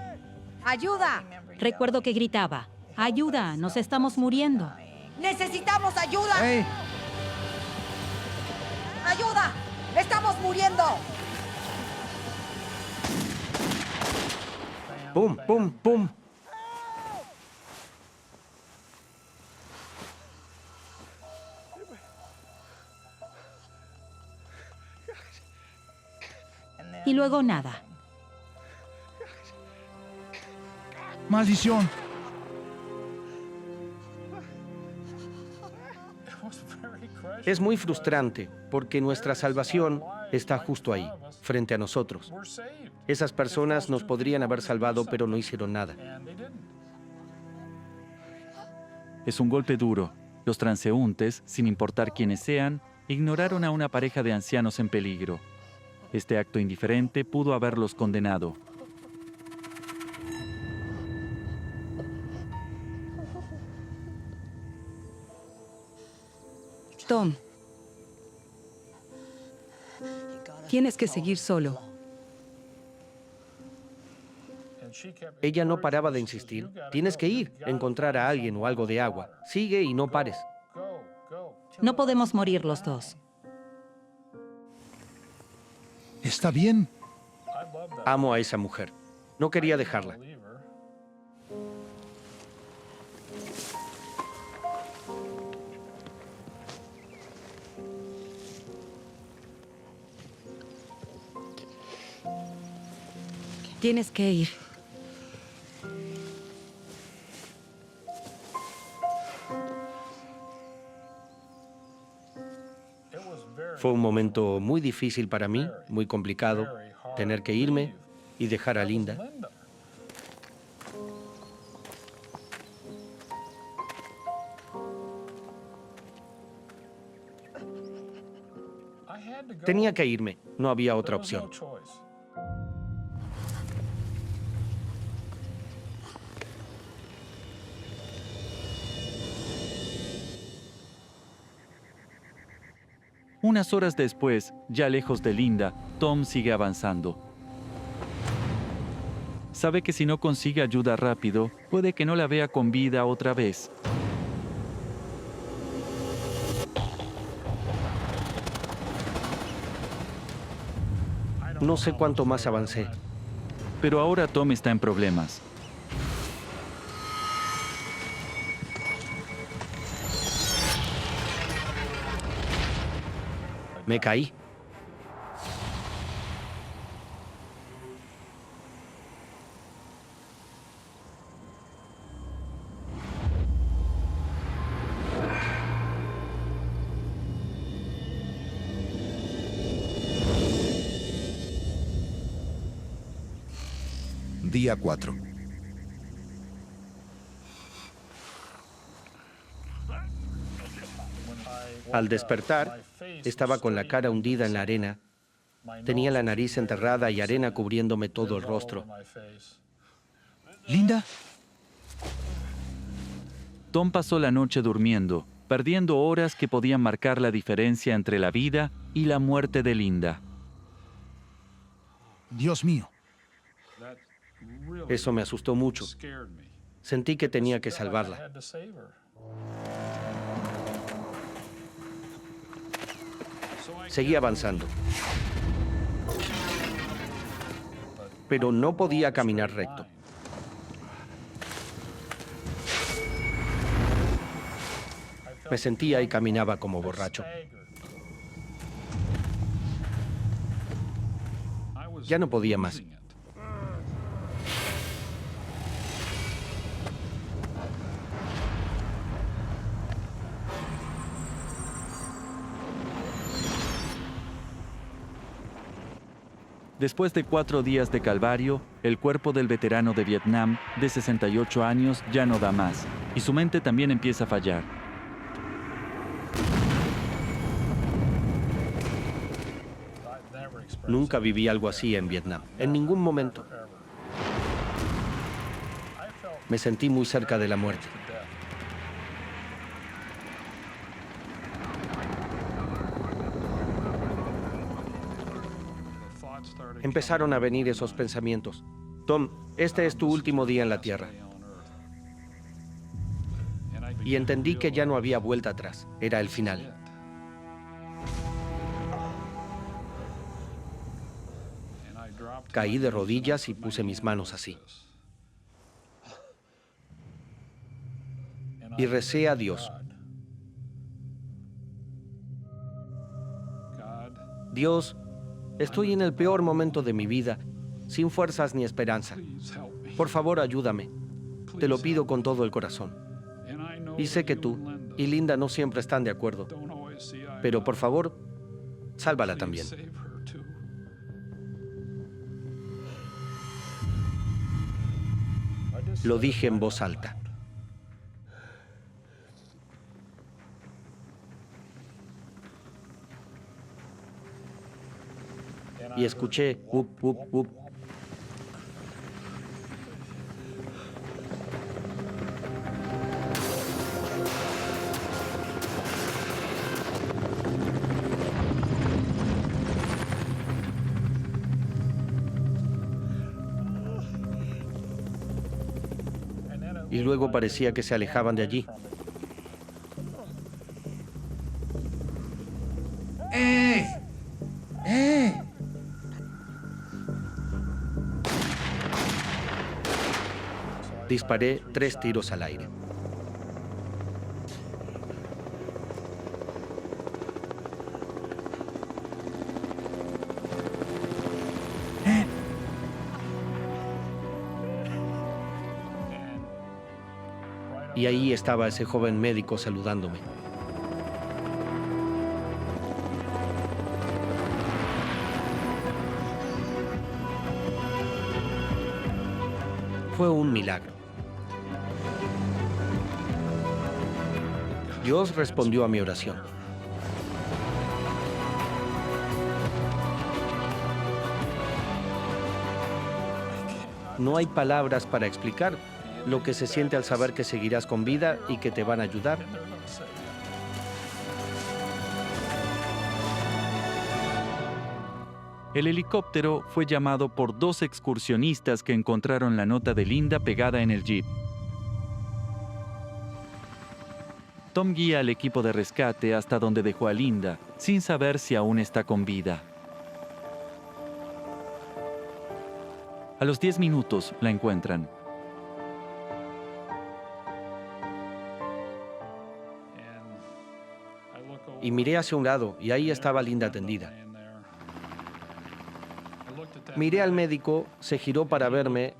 ¡Ayuda!
Recuerdo que gritaba, ¡ayuda! ¡Nos estamos muriendo!
¡Necesitamos ayuda!
¡Hey!
¡Ayuda! ¡Estamos muriendo!
¡Pum, pum, pum!
Y luego nada.
¡Maldición!
Es muy frustrante porque nuestra salvación está justo ahí, frente a nosotros. Esas personas nos podrían haber salvado, pero no hicieron nada.
Es un golpe duro. Los transeúntes, sin importar quiénes sean, ignoraron a una pareja de ancianos en peligro. Este acto indiferente pudo haberlos condenado.
Tom, tienes que seguir solo.
Ella no paraba de insistir. Tienes que ir, encontrar a alguien o algo de agua. Sigue y no pares.
No podemos morir los dos.
¿Está bien?
Amo a esa mujer. No quería dejarla.
Tienes que ir.
Fue un momento muy difícil para mí, muy complicado, tener que irme y dejar a Linda. Tenía que irme, no había otra opción.
Unas horas después, ya lejos de Linda, Tom sigue avanzando. Sabe que si no consigue ayuda rápido, puede que no la vea con vida otra vez.
No sé cuánto más avancé.
Pero ahora Tom está en problemas.
Me caí.
Día 4.
Al despertar, estaba con la cara hundida en la arena. Tenía la nariz enterrada y arena cubriéndome todo el rostro.
¿Linda?
Tom pasó la noche durmiendo, perdiendo horas que podían marcar la diferencia entre la vida y la muerte de Linda.
Dios mío.
Eso me asustó mucho. Sentí que tenía que salvarla. Seguí avanzando. Pero no podía caminar recto. Me sentía y caminaba como borracho. Ya no podía más.
Después de 4 días de calvario, el cuerpo del veterano de Vietnam, de 68 años, ya no da más, y su mente también empieza a fallar.
Nunca viví algo así en Vietnam, en ningún momento. Me sentí muy cerca de la muerte. Empezaron a venir esos pensamientos. Tom, este es tu último día en la Tierra. Y entendí que ya no había vuelta atrás. Era el final. Caí de rodillas y puse mis manos así. Y recé a Dios. Dios, estoy en el peor momento de mi vida, sin fuerzas ni esperanza. Por favor, ayúdame. Te lo pido con todo el corazón. Y sé que tú y Linda no siempre están de acuerdo. Pero por favor, sálvala también. Lo dije en voz alta. Y escuché up, up, up. Y luego parecía que se alejaban de allí. Disparé 3 tiros al aire. Y ahí estaba ese joven médico saludándome. Fue un milagro. Dios respondió a mi oración. No hay palabras para explicar lo que se siente al saber que seguirás con vida y que te van a ayudar.
El helicóptero fue llamado por 2 excursionistas que encontraron la nota de Linda pegada en el jeep. Tom guía al equipo de rescate hasta donde dejó a Linda, sin saber si aún está con vida. A los 10 minutos la encuentran.
y miré hacia un lado y ahí estaba Linda tendida. Miré al médico, se giró para verme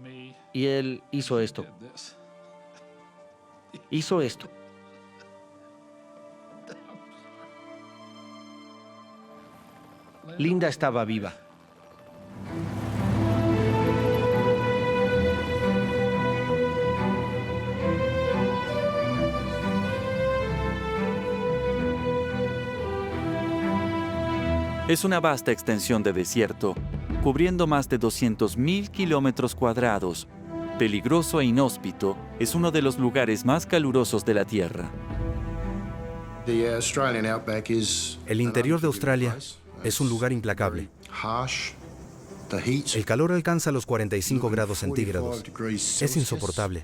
y él hizo esto. Hizo esto. Linda estaba viva.
Es una vasta extensión de desierto, cubriendo más de 200.000 kilómetros cuadrados. Peligroso e inhóspito, es uno de los lugares más calurosos de la Tierra.
El interior de Australia es un lugar implacable. El calor alcanza los 45 grados centígrados. Es insoportable.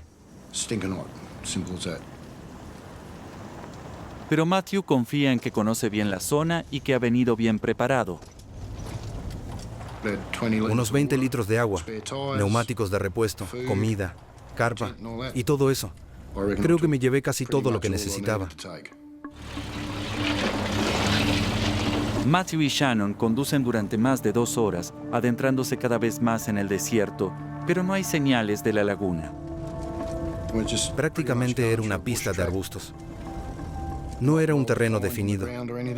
Pero Matthew confía en que conoce bien la zona y que ha venido bien preparado.
Unos 20 litros de agua, neumáticos de repuesto, comida, carpa y todo eso. Creo que me llevé casi todo lo que necesitaba.
Matthew y Shannon conducen durante más de 2 horas, adentrándose cada vez más en el desierto, pero no hay señales de la laguna.
Prácticamente era una pista de arbustos. No era un terreno definido,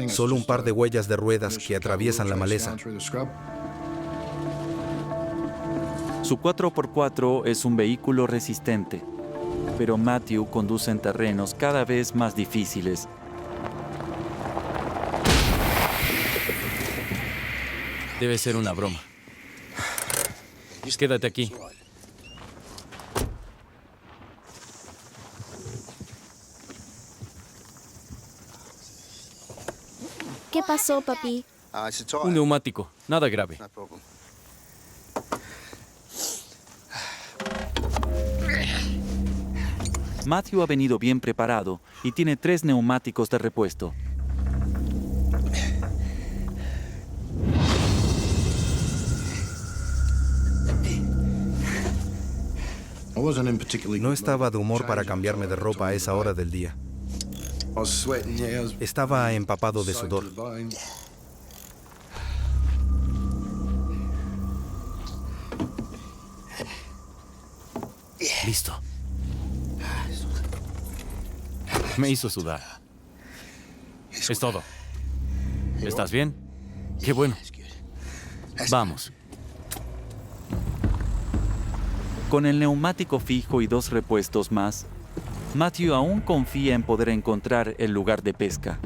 solo un par de huellas de ruedas que atraviesan la maleza.
Su 4x4 es un vehículo resistente, pero Matthew conduce en terrenos cada vez más difíciles.
Debe ser una broma. Quédate aquí.
¿Qué pasó, papi?
Un neumático, nada grave.
Matthew ha venido bien preparado y tiene 3 neumáticos de repuesto.
No estaba de humor para cambiarme de ropa a esa hora del día. Estaba empapado de sudor.
Listo. Me hizo sudar. Es todo. ¿Estás bien? Qué bueno. Vamos.
Con el neumático fijo y 2 repuestos más, Matthew aún confía en poder encontrar el lugar de pesca.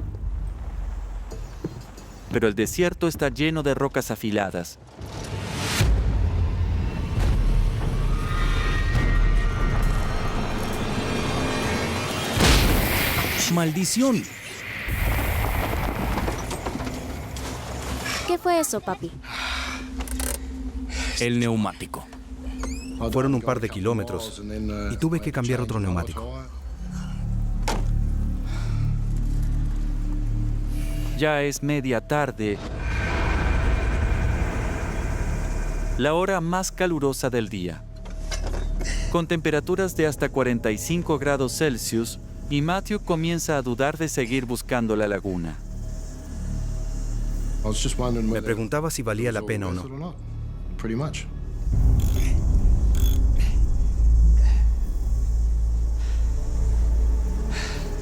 Pero el desierto está lleno de rocas afiladas.
¡Maldición!
¿Qué fue eso, papi?
El neumático.
Fueron un par de kilómetros y tuve que cambiar otro neumático.
Ya es media tarde, la hora más calurosa del día, con temperaturas de hasta 45 grados Celsius, y Matthew comienza a dudar de seguir buscando la laguna.
Me preguntaba si valía la pena o no.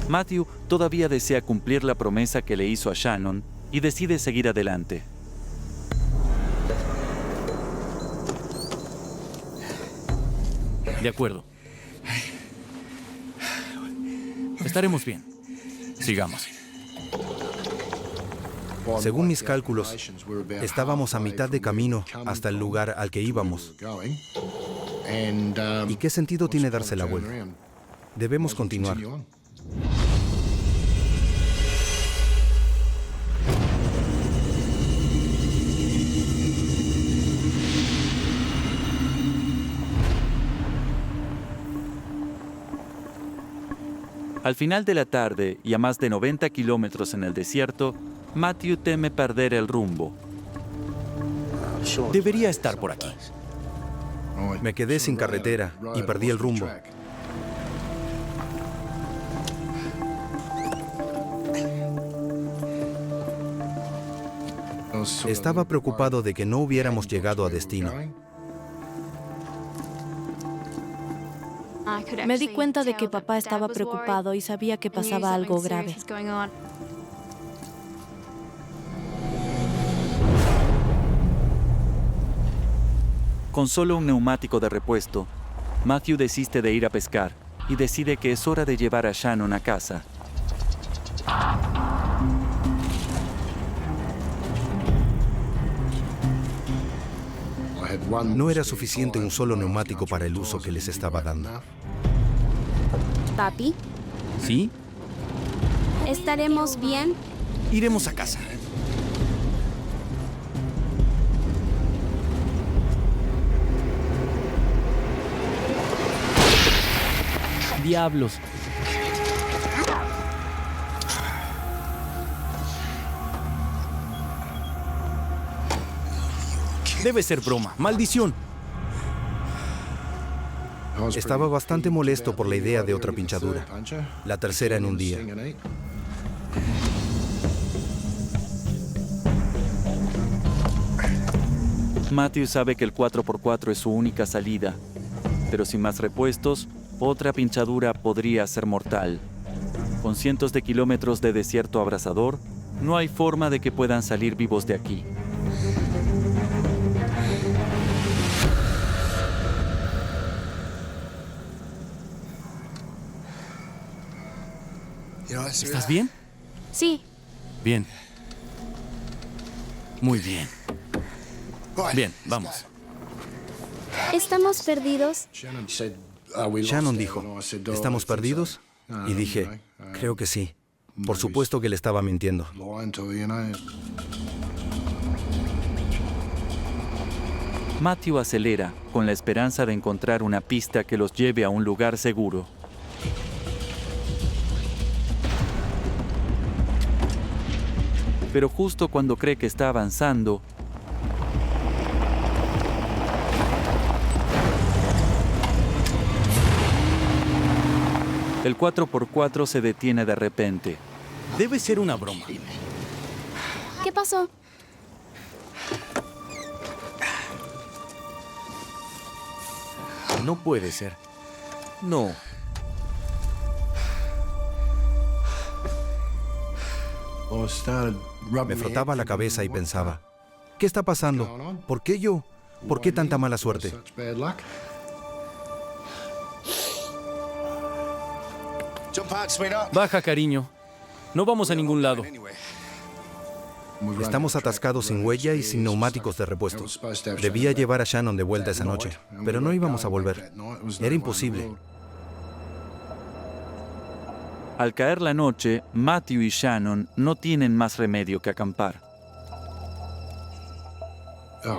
Matthew todavía desea cumplir la promesa que le hizo a Shannon y decide seguir adelante.
De acuerdo. Estaremos bien. Sigamos.
Según mis cálculos, estábamos a mitad de camino hasta el lugar al que íbamos. ¿Y qué sentido tiene darse la vuelta? Debemos continuar.
Al final de la tarde y a más de 90 kilómetros en el desierto, Matthew teme perder el rumbo.
Debería estar por aquí.
Me quedé sin carretera y perdí el rumbo. Estaba preocupado de que no hubiéramos llegado a destino.
Me di cuenta de que papá estaba preocupado y sabía que pasaba algo grave.
Con solo un neumático de repuesto, Matthew desiste de ir a pescar y decide que es hora de llevar a Shannon a casa.
No era suficiente un solo neumático para el uso que les estaba dando.
Papi,
¿Sí?
¿estaremos bien?
Iremos a casa. Diablos. Debe ser broma. ¡Maldición!
Estaba bastante molesto por la idea de otra pinchadura, la tercera en un día.
Matthew sabe que el 4x4 es su única salida, pero sin más repuestos, otra pinchadura podría ser mortal. Con cientos de kilómetros de desierto abrasador, no hay forma de que puedan salir vivos de aquí.
¿Estás bien?
Sí.
Bien. Muy bien. Bien, vamos.
¿Estamos perdidos?
Shannon dijo, ¿estamos perdidos? Y dije, creo que sí. Por supuesto que le estaba mintiendo.
Matthew acelera con la esperanza de encontrar una pista que los lleve a un lugar seguro. Pero justo cuando cree que está avanzando, el 4x4 se detiene de repente.
Debe ser una broma.
¿Qué pasó?
No puede ser. No.
Me frotaba la cabeza y pensaba, ¿qué está pasando? ¿Por qué yo? ¿Por qué tanta mala suerte?
Baja, cariño. No vamos a ningún lado.
Estamos atascados sin huella y sin neumáticos de repuesto. Debía llevar a Shannon de vuelta esa noche, pero no íbamos a volver. Era imposible.
Al caer la noche, Matthew y Shannon no tienen más remedio que acampar.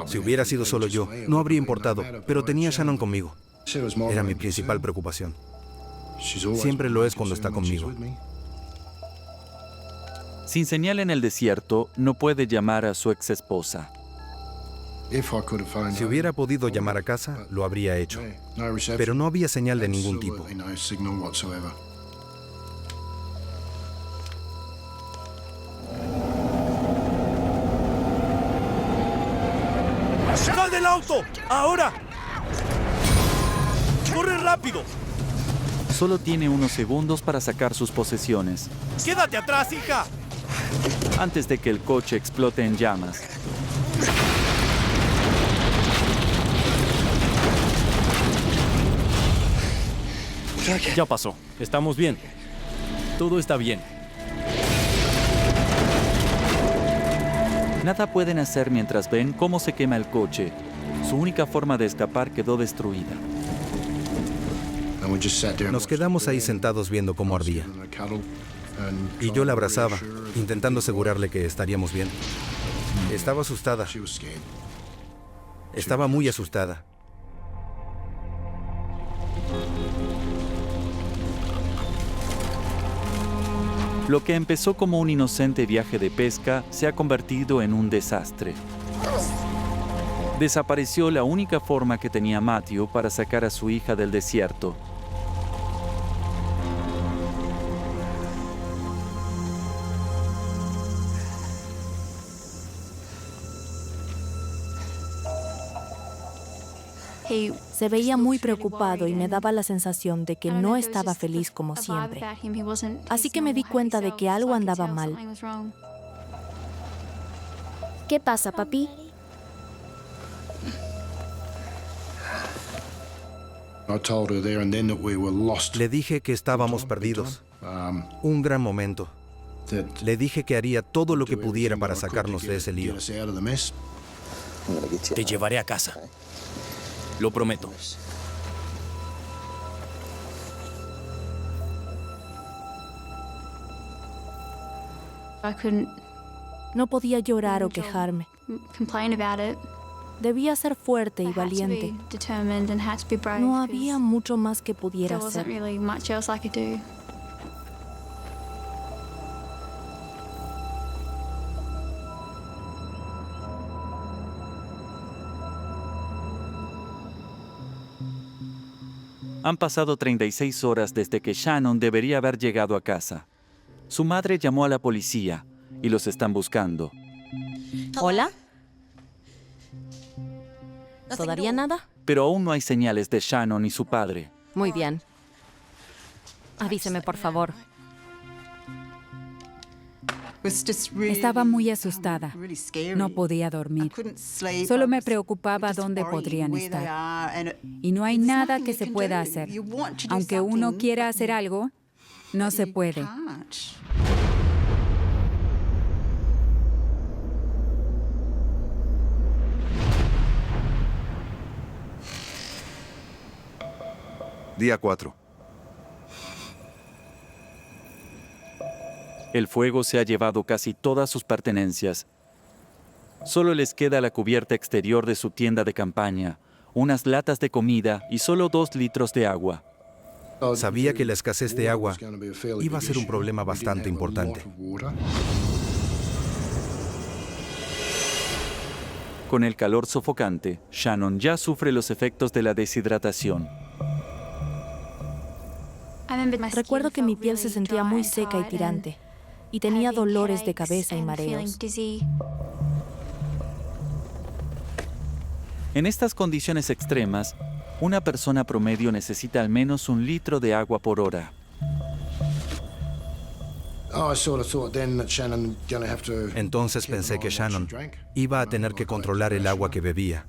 Si hubiera sido solo yo, no habría importado, pero tenía a Shannon conmigo. Era mi principal preocupación. Siempre lo es cuando está conmigo.
Sin señal en el desierto, no puede llamar a su ex esposa.
Si hubiera podido llamar a casa, lo habría hecho. Pero no había señal de ningún tipo.
¡Sal del auto! ¡Ahora! ¡Corre rápido!
Solo tiene unos segundos para sacar sus posesiones,
¡Quédate atrás, hija!
antes de que el coche explote en llamas.
Ya pasó. Estamos bien. Todo está bien.
Nada pueden hacer mientras ven cómo se quema el coche. Su única forma de escapar quedó destruida.
Nos quedamos ahí sentados viendo cómo ardía. Y yo la abrazaba, intentando asegurarle que estaríamos bien. Estaba asustada. Estaba muy asustada.
Lo que empezó como un inocente viaje de pesca se ha convertido en un desastre. Desapareció la única forma que tenía Matthew para sacar a su hija del desierto.
Se veía muy preocupado y me daba la sensación de que no estaba feliz como siempre. Así que me di cuenta de que algo andaba mal.
¿Qué pasa, papi?
Le dije que estábamos perdidos. Un gran momento. Le dije que haría todo lo que pudiera para sacarnos de ese lío.
Te llevaré a casa. Lo prometo.
No podía llorar o quejarme. Debía ser fuerte y valiente. No había mucho más que pudiera hacer.
Han pasado 36 horas desde que Shannon debería haber llegado a casa. Su madre llamó a la policía y los están buscando.
¿Hola? ¿Todavía nada?
Pero aún no hay señales de Shannon y su padre.
Muy bien. Avíseme, por favor.
Estaba muy asustada. No podía dormir. Solo me preocupaba dónde podrían estar. Y no hay nada que se pueda hacer. Aunque uno quiera hacer algo, no se puede.
Día 4.
El fuego se ha llevado casi todas sus pertenencias. Solo les queda la cubierta exterior de su tienda de campaña, unas latas de comida y solo 2 litros de agua.
Sabía que la escasez de agua iba a ser un problema bastante importante.
Con el calor sofocante, Shannon ya sufre los efectos de la deshidratación.
Recuerdo que mi piel se sentía muy seca y tirante, y tenía dolores de cabeza y mareos.
En estas condiciones extremas, una persona promedio necesita al menos 1 litro de agua por hora.
Entonces pensé que Shannon iba a tener que controlar el agua que bebía,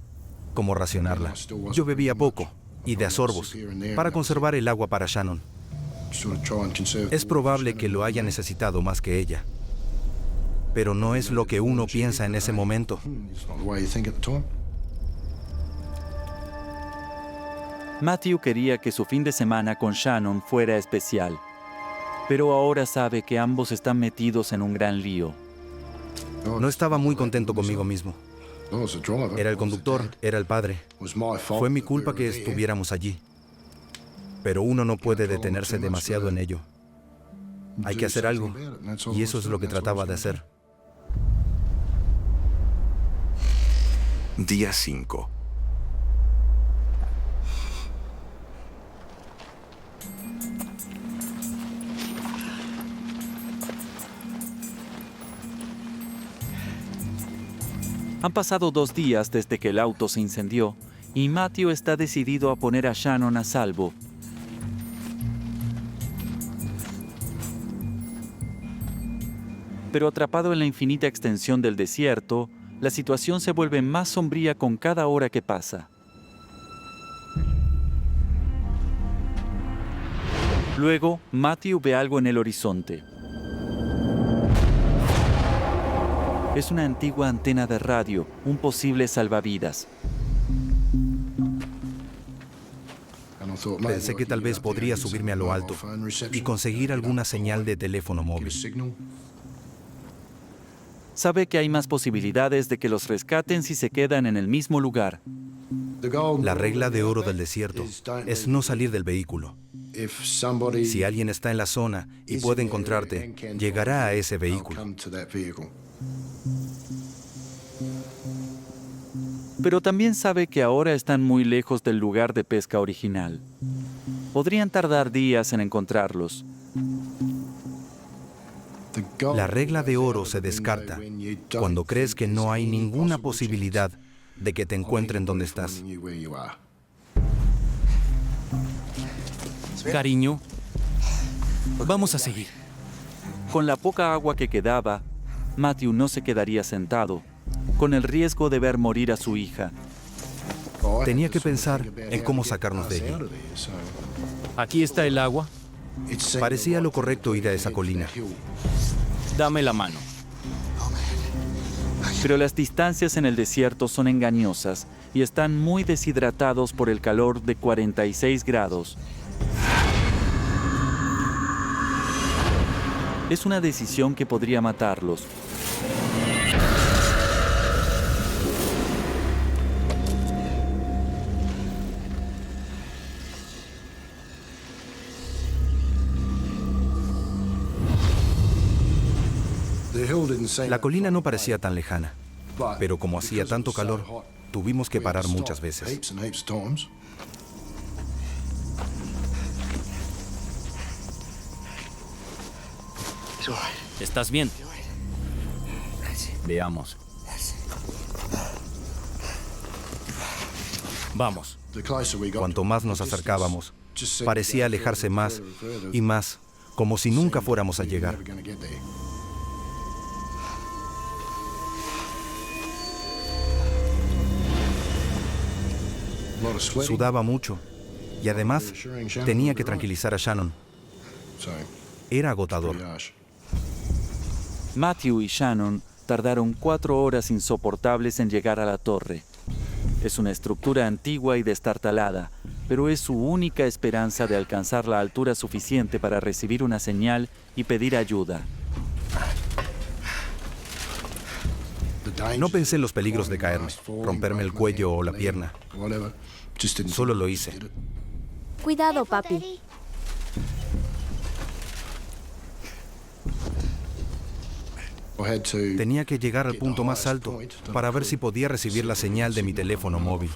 cómo racionarla. Yo bebía poco, y de a sorbos, para conservar el agua para Shannon. Es probable que lo haya necesitado más que ella, pero no es lo que uno piensa en ese momento.
Matthew quería que su fin de semana con Shannon fuera especial, pero ahora sabe que ambos están metidos en un gran lío.
No estaba muy contento conmigo mismo. Era el conductor, era el padre. Fue mi culpa que estuviéramos allí. Pero uno no puede detenerse demasiado en ello. Hay que hacer algo, y eso es lo que trataba de hacer.
Día 5.
Han pasado 2 días desde que el auto se incendió y Matthew está decidido a poner a Shannon a salvo. Pero atrapado en la infinita extensión del desierto, la situación se vuelve más sombría con cada hora que pasa. Luego, Matthew ve algo en el horizonte. Es una antigua antena de radio, un posible salvavidas.
Pensé que tal vez podría subirme a lo alto y conseguir alguna señal de teléfono móvil.
Sabe que hay más posibilidades de que los rescaten si se quedan en el mismo lugar.
La regla de oro del desierto es no salir del vehículo. Si alguien está en la zona y puede encontrarte, llegará a ese vehículo.
Pero también sabe que ahora están muy lejos del lugar de pesca original. Podrían tardar días en encontrarlos.
La regla de oro se descarta cuando crees que no hay ninguna posibilidad de que te encuentren donde estás.
Cariño, vamos a seguir.
Con la poca agua que quedaba, Matthew no se quedaría sentado, con el riesgo de ver morir a su hija.
Tenía que pensar en cómo sacarnos de allí.
Aquí está el agua.
Parecía lo correcto ir a esa colina.
Dame la mano.
Pero las distancias en el desierto son engañosas y están muy deshidratados por el calor de 46 grados. Es una decisión que podría matarlos.
La colina no parecía tan lejana, pero como hacía tanto calor, tuvimos que parar muchas veces.
¿Estás bien? Veamos. Vamos.
Cuanto más nos acercábamos, parecía alejarse más y más, como si nunca fuéramos a llegar. Sudaba mucho y además tenía que tranquilizar a Shannon. Era agotador.
Matthew y Shannon tardaron 4 horas insoportables en llegar a la torre. Es una estructura antigua y destartalada, pero es su única esperanza de alcanzar la altura suficiente para recibir una señal y pedir ayuda.
No pensé en los peligros de caerme, romperme el cuello o la pierna. Solo lo hice.
Cuidado, papi.
Tenía que llegar al punto más alto para ver si podía recibir la señal de mi teléfono móvil.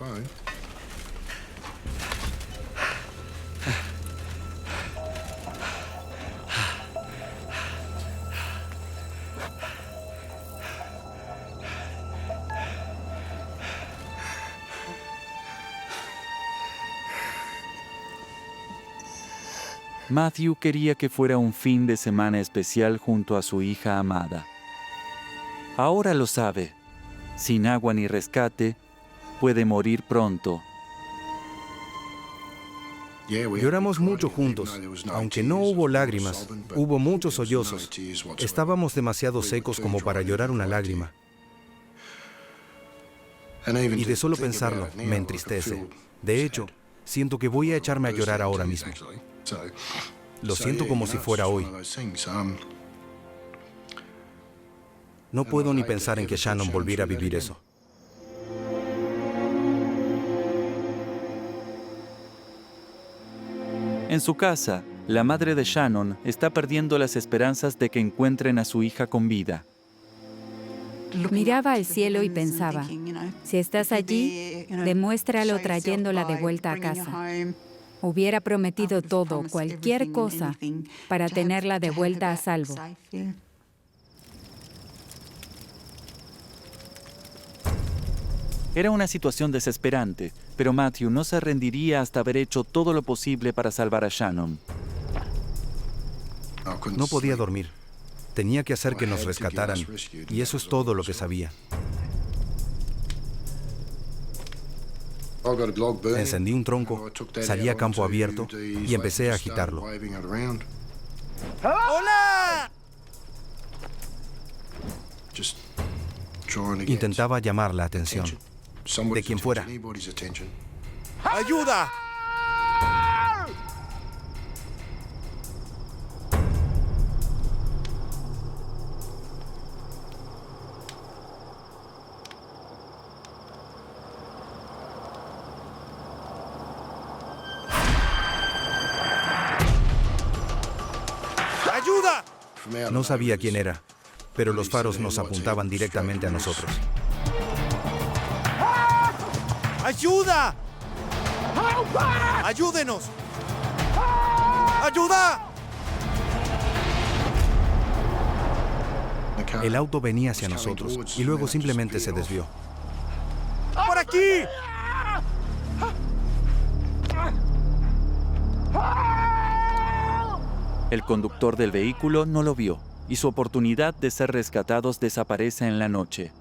Matthew quería que fuera un fin de semana especial junto a su hija amada. Ahora lo sabe. Sin agua ni rescate, puede morir pronto.
Lloramos mucho juntos. Aunque no hubo lágrimas, hubo muchos sollozos. Estábamos demasiado secos como para llorar una lágrima. Y de solo pensarlo, me entristece. De hecho, siento que voy a echarme a llorar ahora mismo. Lo siento como si fuera hoy. No puedo ni pensar en que Shannon volviera a vivir eso.
En su casa, la madre de Shannon está perdiendo las esperanzas de que encuentren a su hija con vida.
Miraba al cielo y pensaba, si estás allí, demuéstralo trayéndola de vuelta a casa. Hubiera prometido todo, cualquier cosa, para tenerla de vuelta a salvo.
Era una situación desesperante, pero Matthew no se rendiría hasta haber hecho todo lo posible para salvar a Shannon.
No podía dormir. Tenía que hacer que nos rescataran, y eso es todo lo que sabía. Encendí un tronco, salí a campo abierto y empecé a agitarlo.
¡Hola!
Intentaba llamar la atención de quien fuera.
¡Ayuda! ¡Ayuda!
No sabía quién era, pero los faros nos apuntaban directamente a nosotros.
¡Ayuda! ¡Ayúdenos! ¡Ayuda!
El auto venía hacia nosotros y luego simplemente se desvió.
¡Por aquí!
El conductor del vehículo no lo vio y su oportunidad de ser rescatados desaparece en la noche.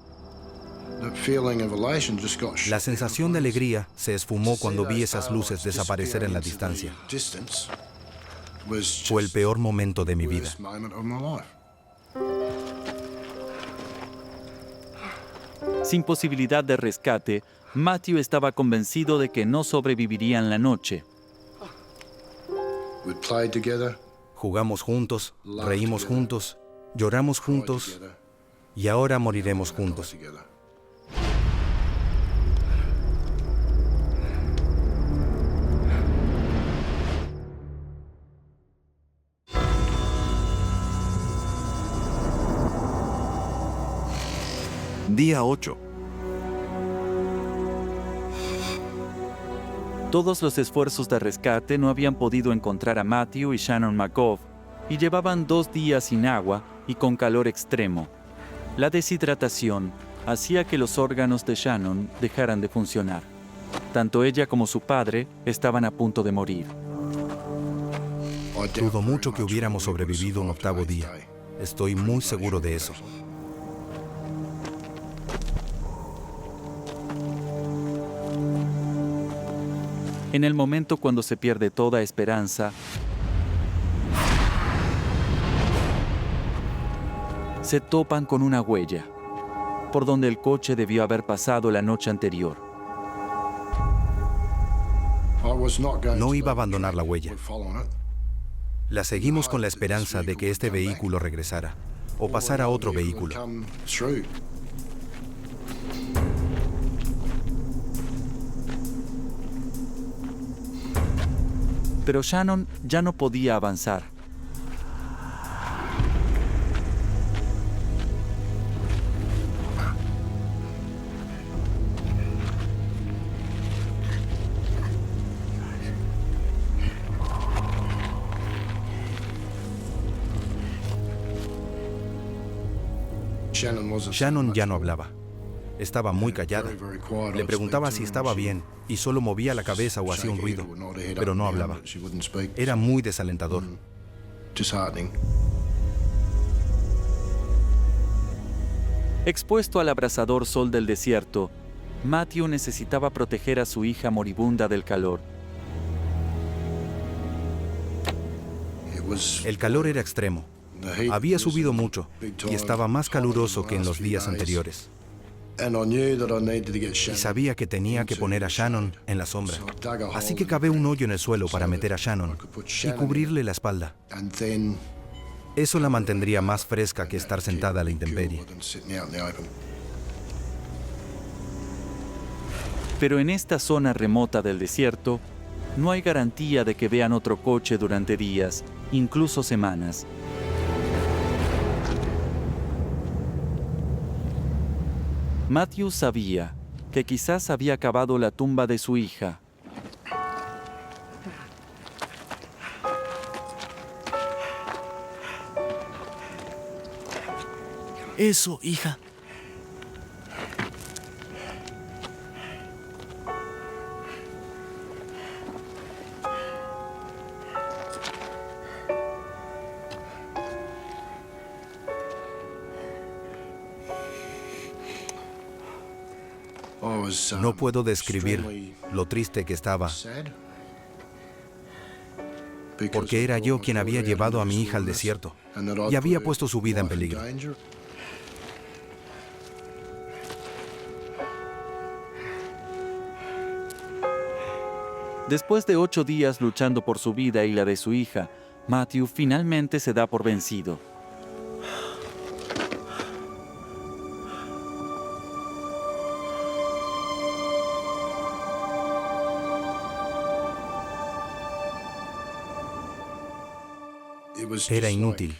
La sensación de alegría se esfumó cuando vi esas luces desaparecer en la distancia. Fue el peor momento de mi vida.
Sin posibilidad de rescate, Matthew estaba convencido de que no sobrevivirían la noche.
Jugamos juntos, reímos juntos, lloramos juntos y ahora moriremos juntos.
Día 8.
Todos los esfuerzos de rescate no habían podido encontrar a Matthew y Shannon McGough, y llevaban 2 días sin agua y con calor extremo. La deshidratación hacía que los órganos de Shannon dejaran de funcionar. Tanto ella como su padre estaban a punto de morir.
Dudo mucho que hubiéramos sobrevivido un 8º día. Estoy muy seguro de eso.
En el momento cuando se pierde toda esperanza, se topan con una huella, por donde el coche debió haber pasado la noche anterior.
No iba a abandonar la huella. La seguimos con la esperanza de que este vehículo regresara, o pasara otro vehículo.
Pero Shannon ya no podía avanzar.
Shannon ya no hablaba. Estaba muy callada. Le preguntaba si estaba bien y solo movía la cabeza o hacía un ruido, pero no hablaba. Era muy desalentador.
Expuesto al abrasador sol del desierto, Matthew necesitaba proteger a su hija moribunda del calor.
El calor era extremo. Había subido mucho y estaba más caluroso que en los días anteriores. Y sabía que tenía que poner a Shannon en la sombra. Así que cavé un hoyo en el suelo para meter a Shannon y cubrirle la espalda. Eso la mantendría más fresca que estar sentada a la intemperie.
Pero en esta zona remota del desierto, no hay garantía de que vean otro coche durante días, incluso semanas. Matthew sabía que quizás había cavado la tumba de su hija.
Eso, hija.
No puedo describir lo triste que estaba, porque era yo quien había llevado a mi hija al desierto y había puesto su vida en peligro.
Después de 8 días luchando por su vida y la de su hija, Matthew finalmente se da por vencido.
Era inútil.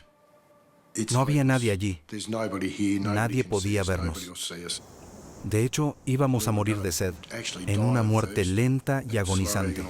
No había nadie allí. Nadie podía vernos. De hecho, íbamos a morir de sed, en una muerte lenta y agonizante.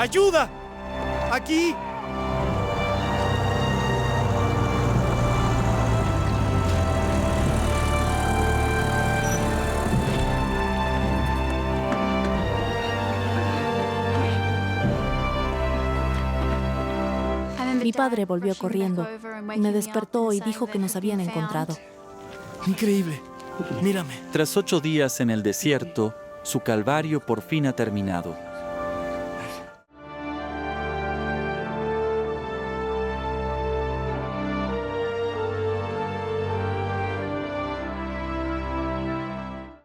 ¡Ayuda! ¡Aquí!
Mi padre volvió corriendo y me despertó y dijo que nos habían encontrado.
Increíble. Mírame.
Tras 8 días en el desierto, su calvario por fin ha terminado.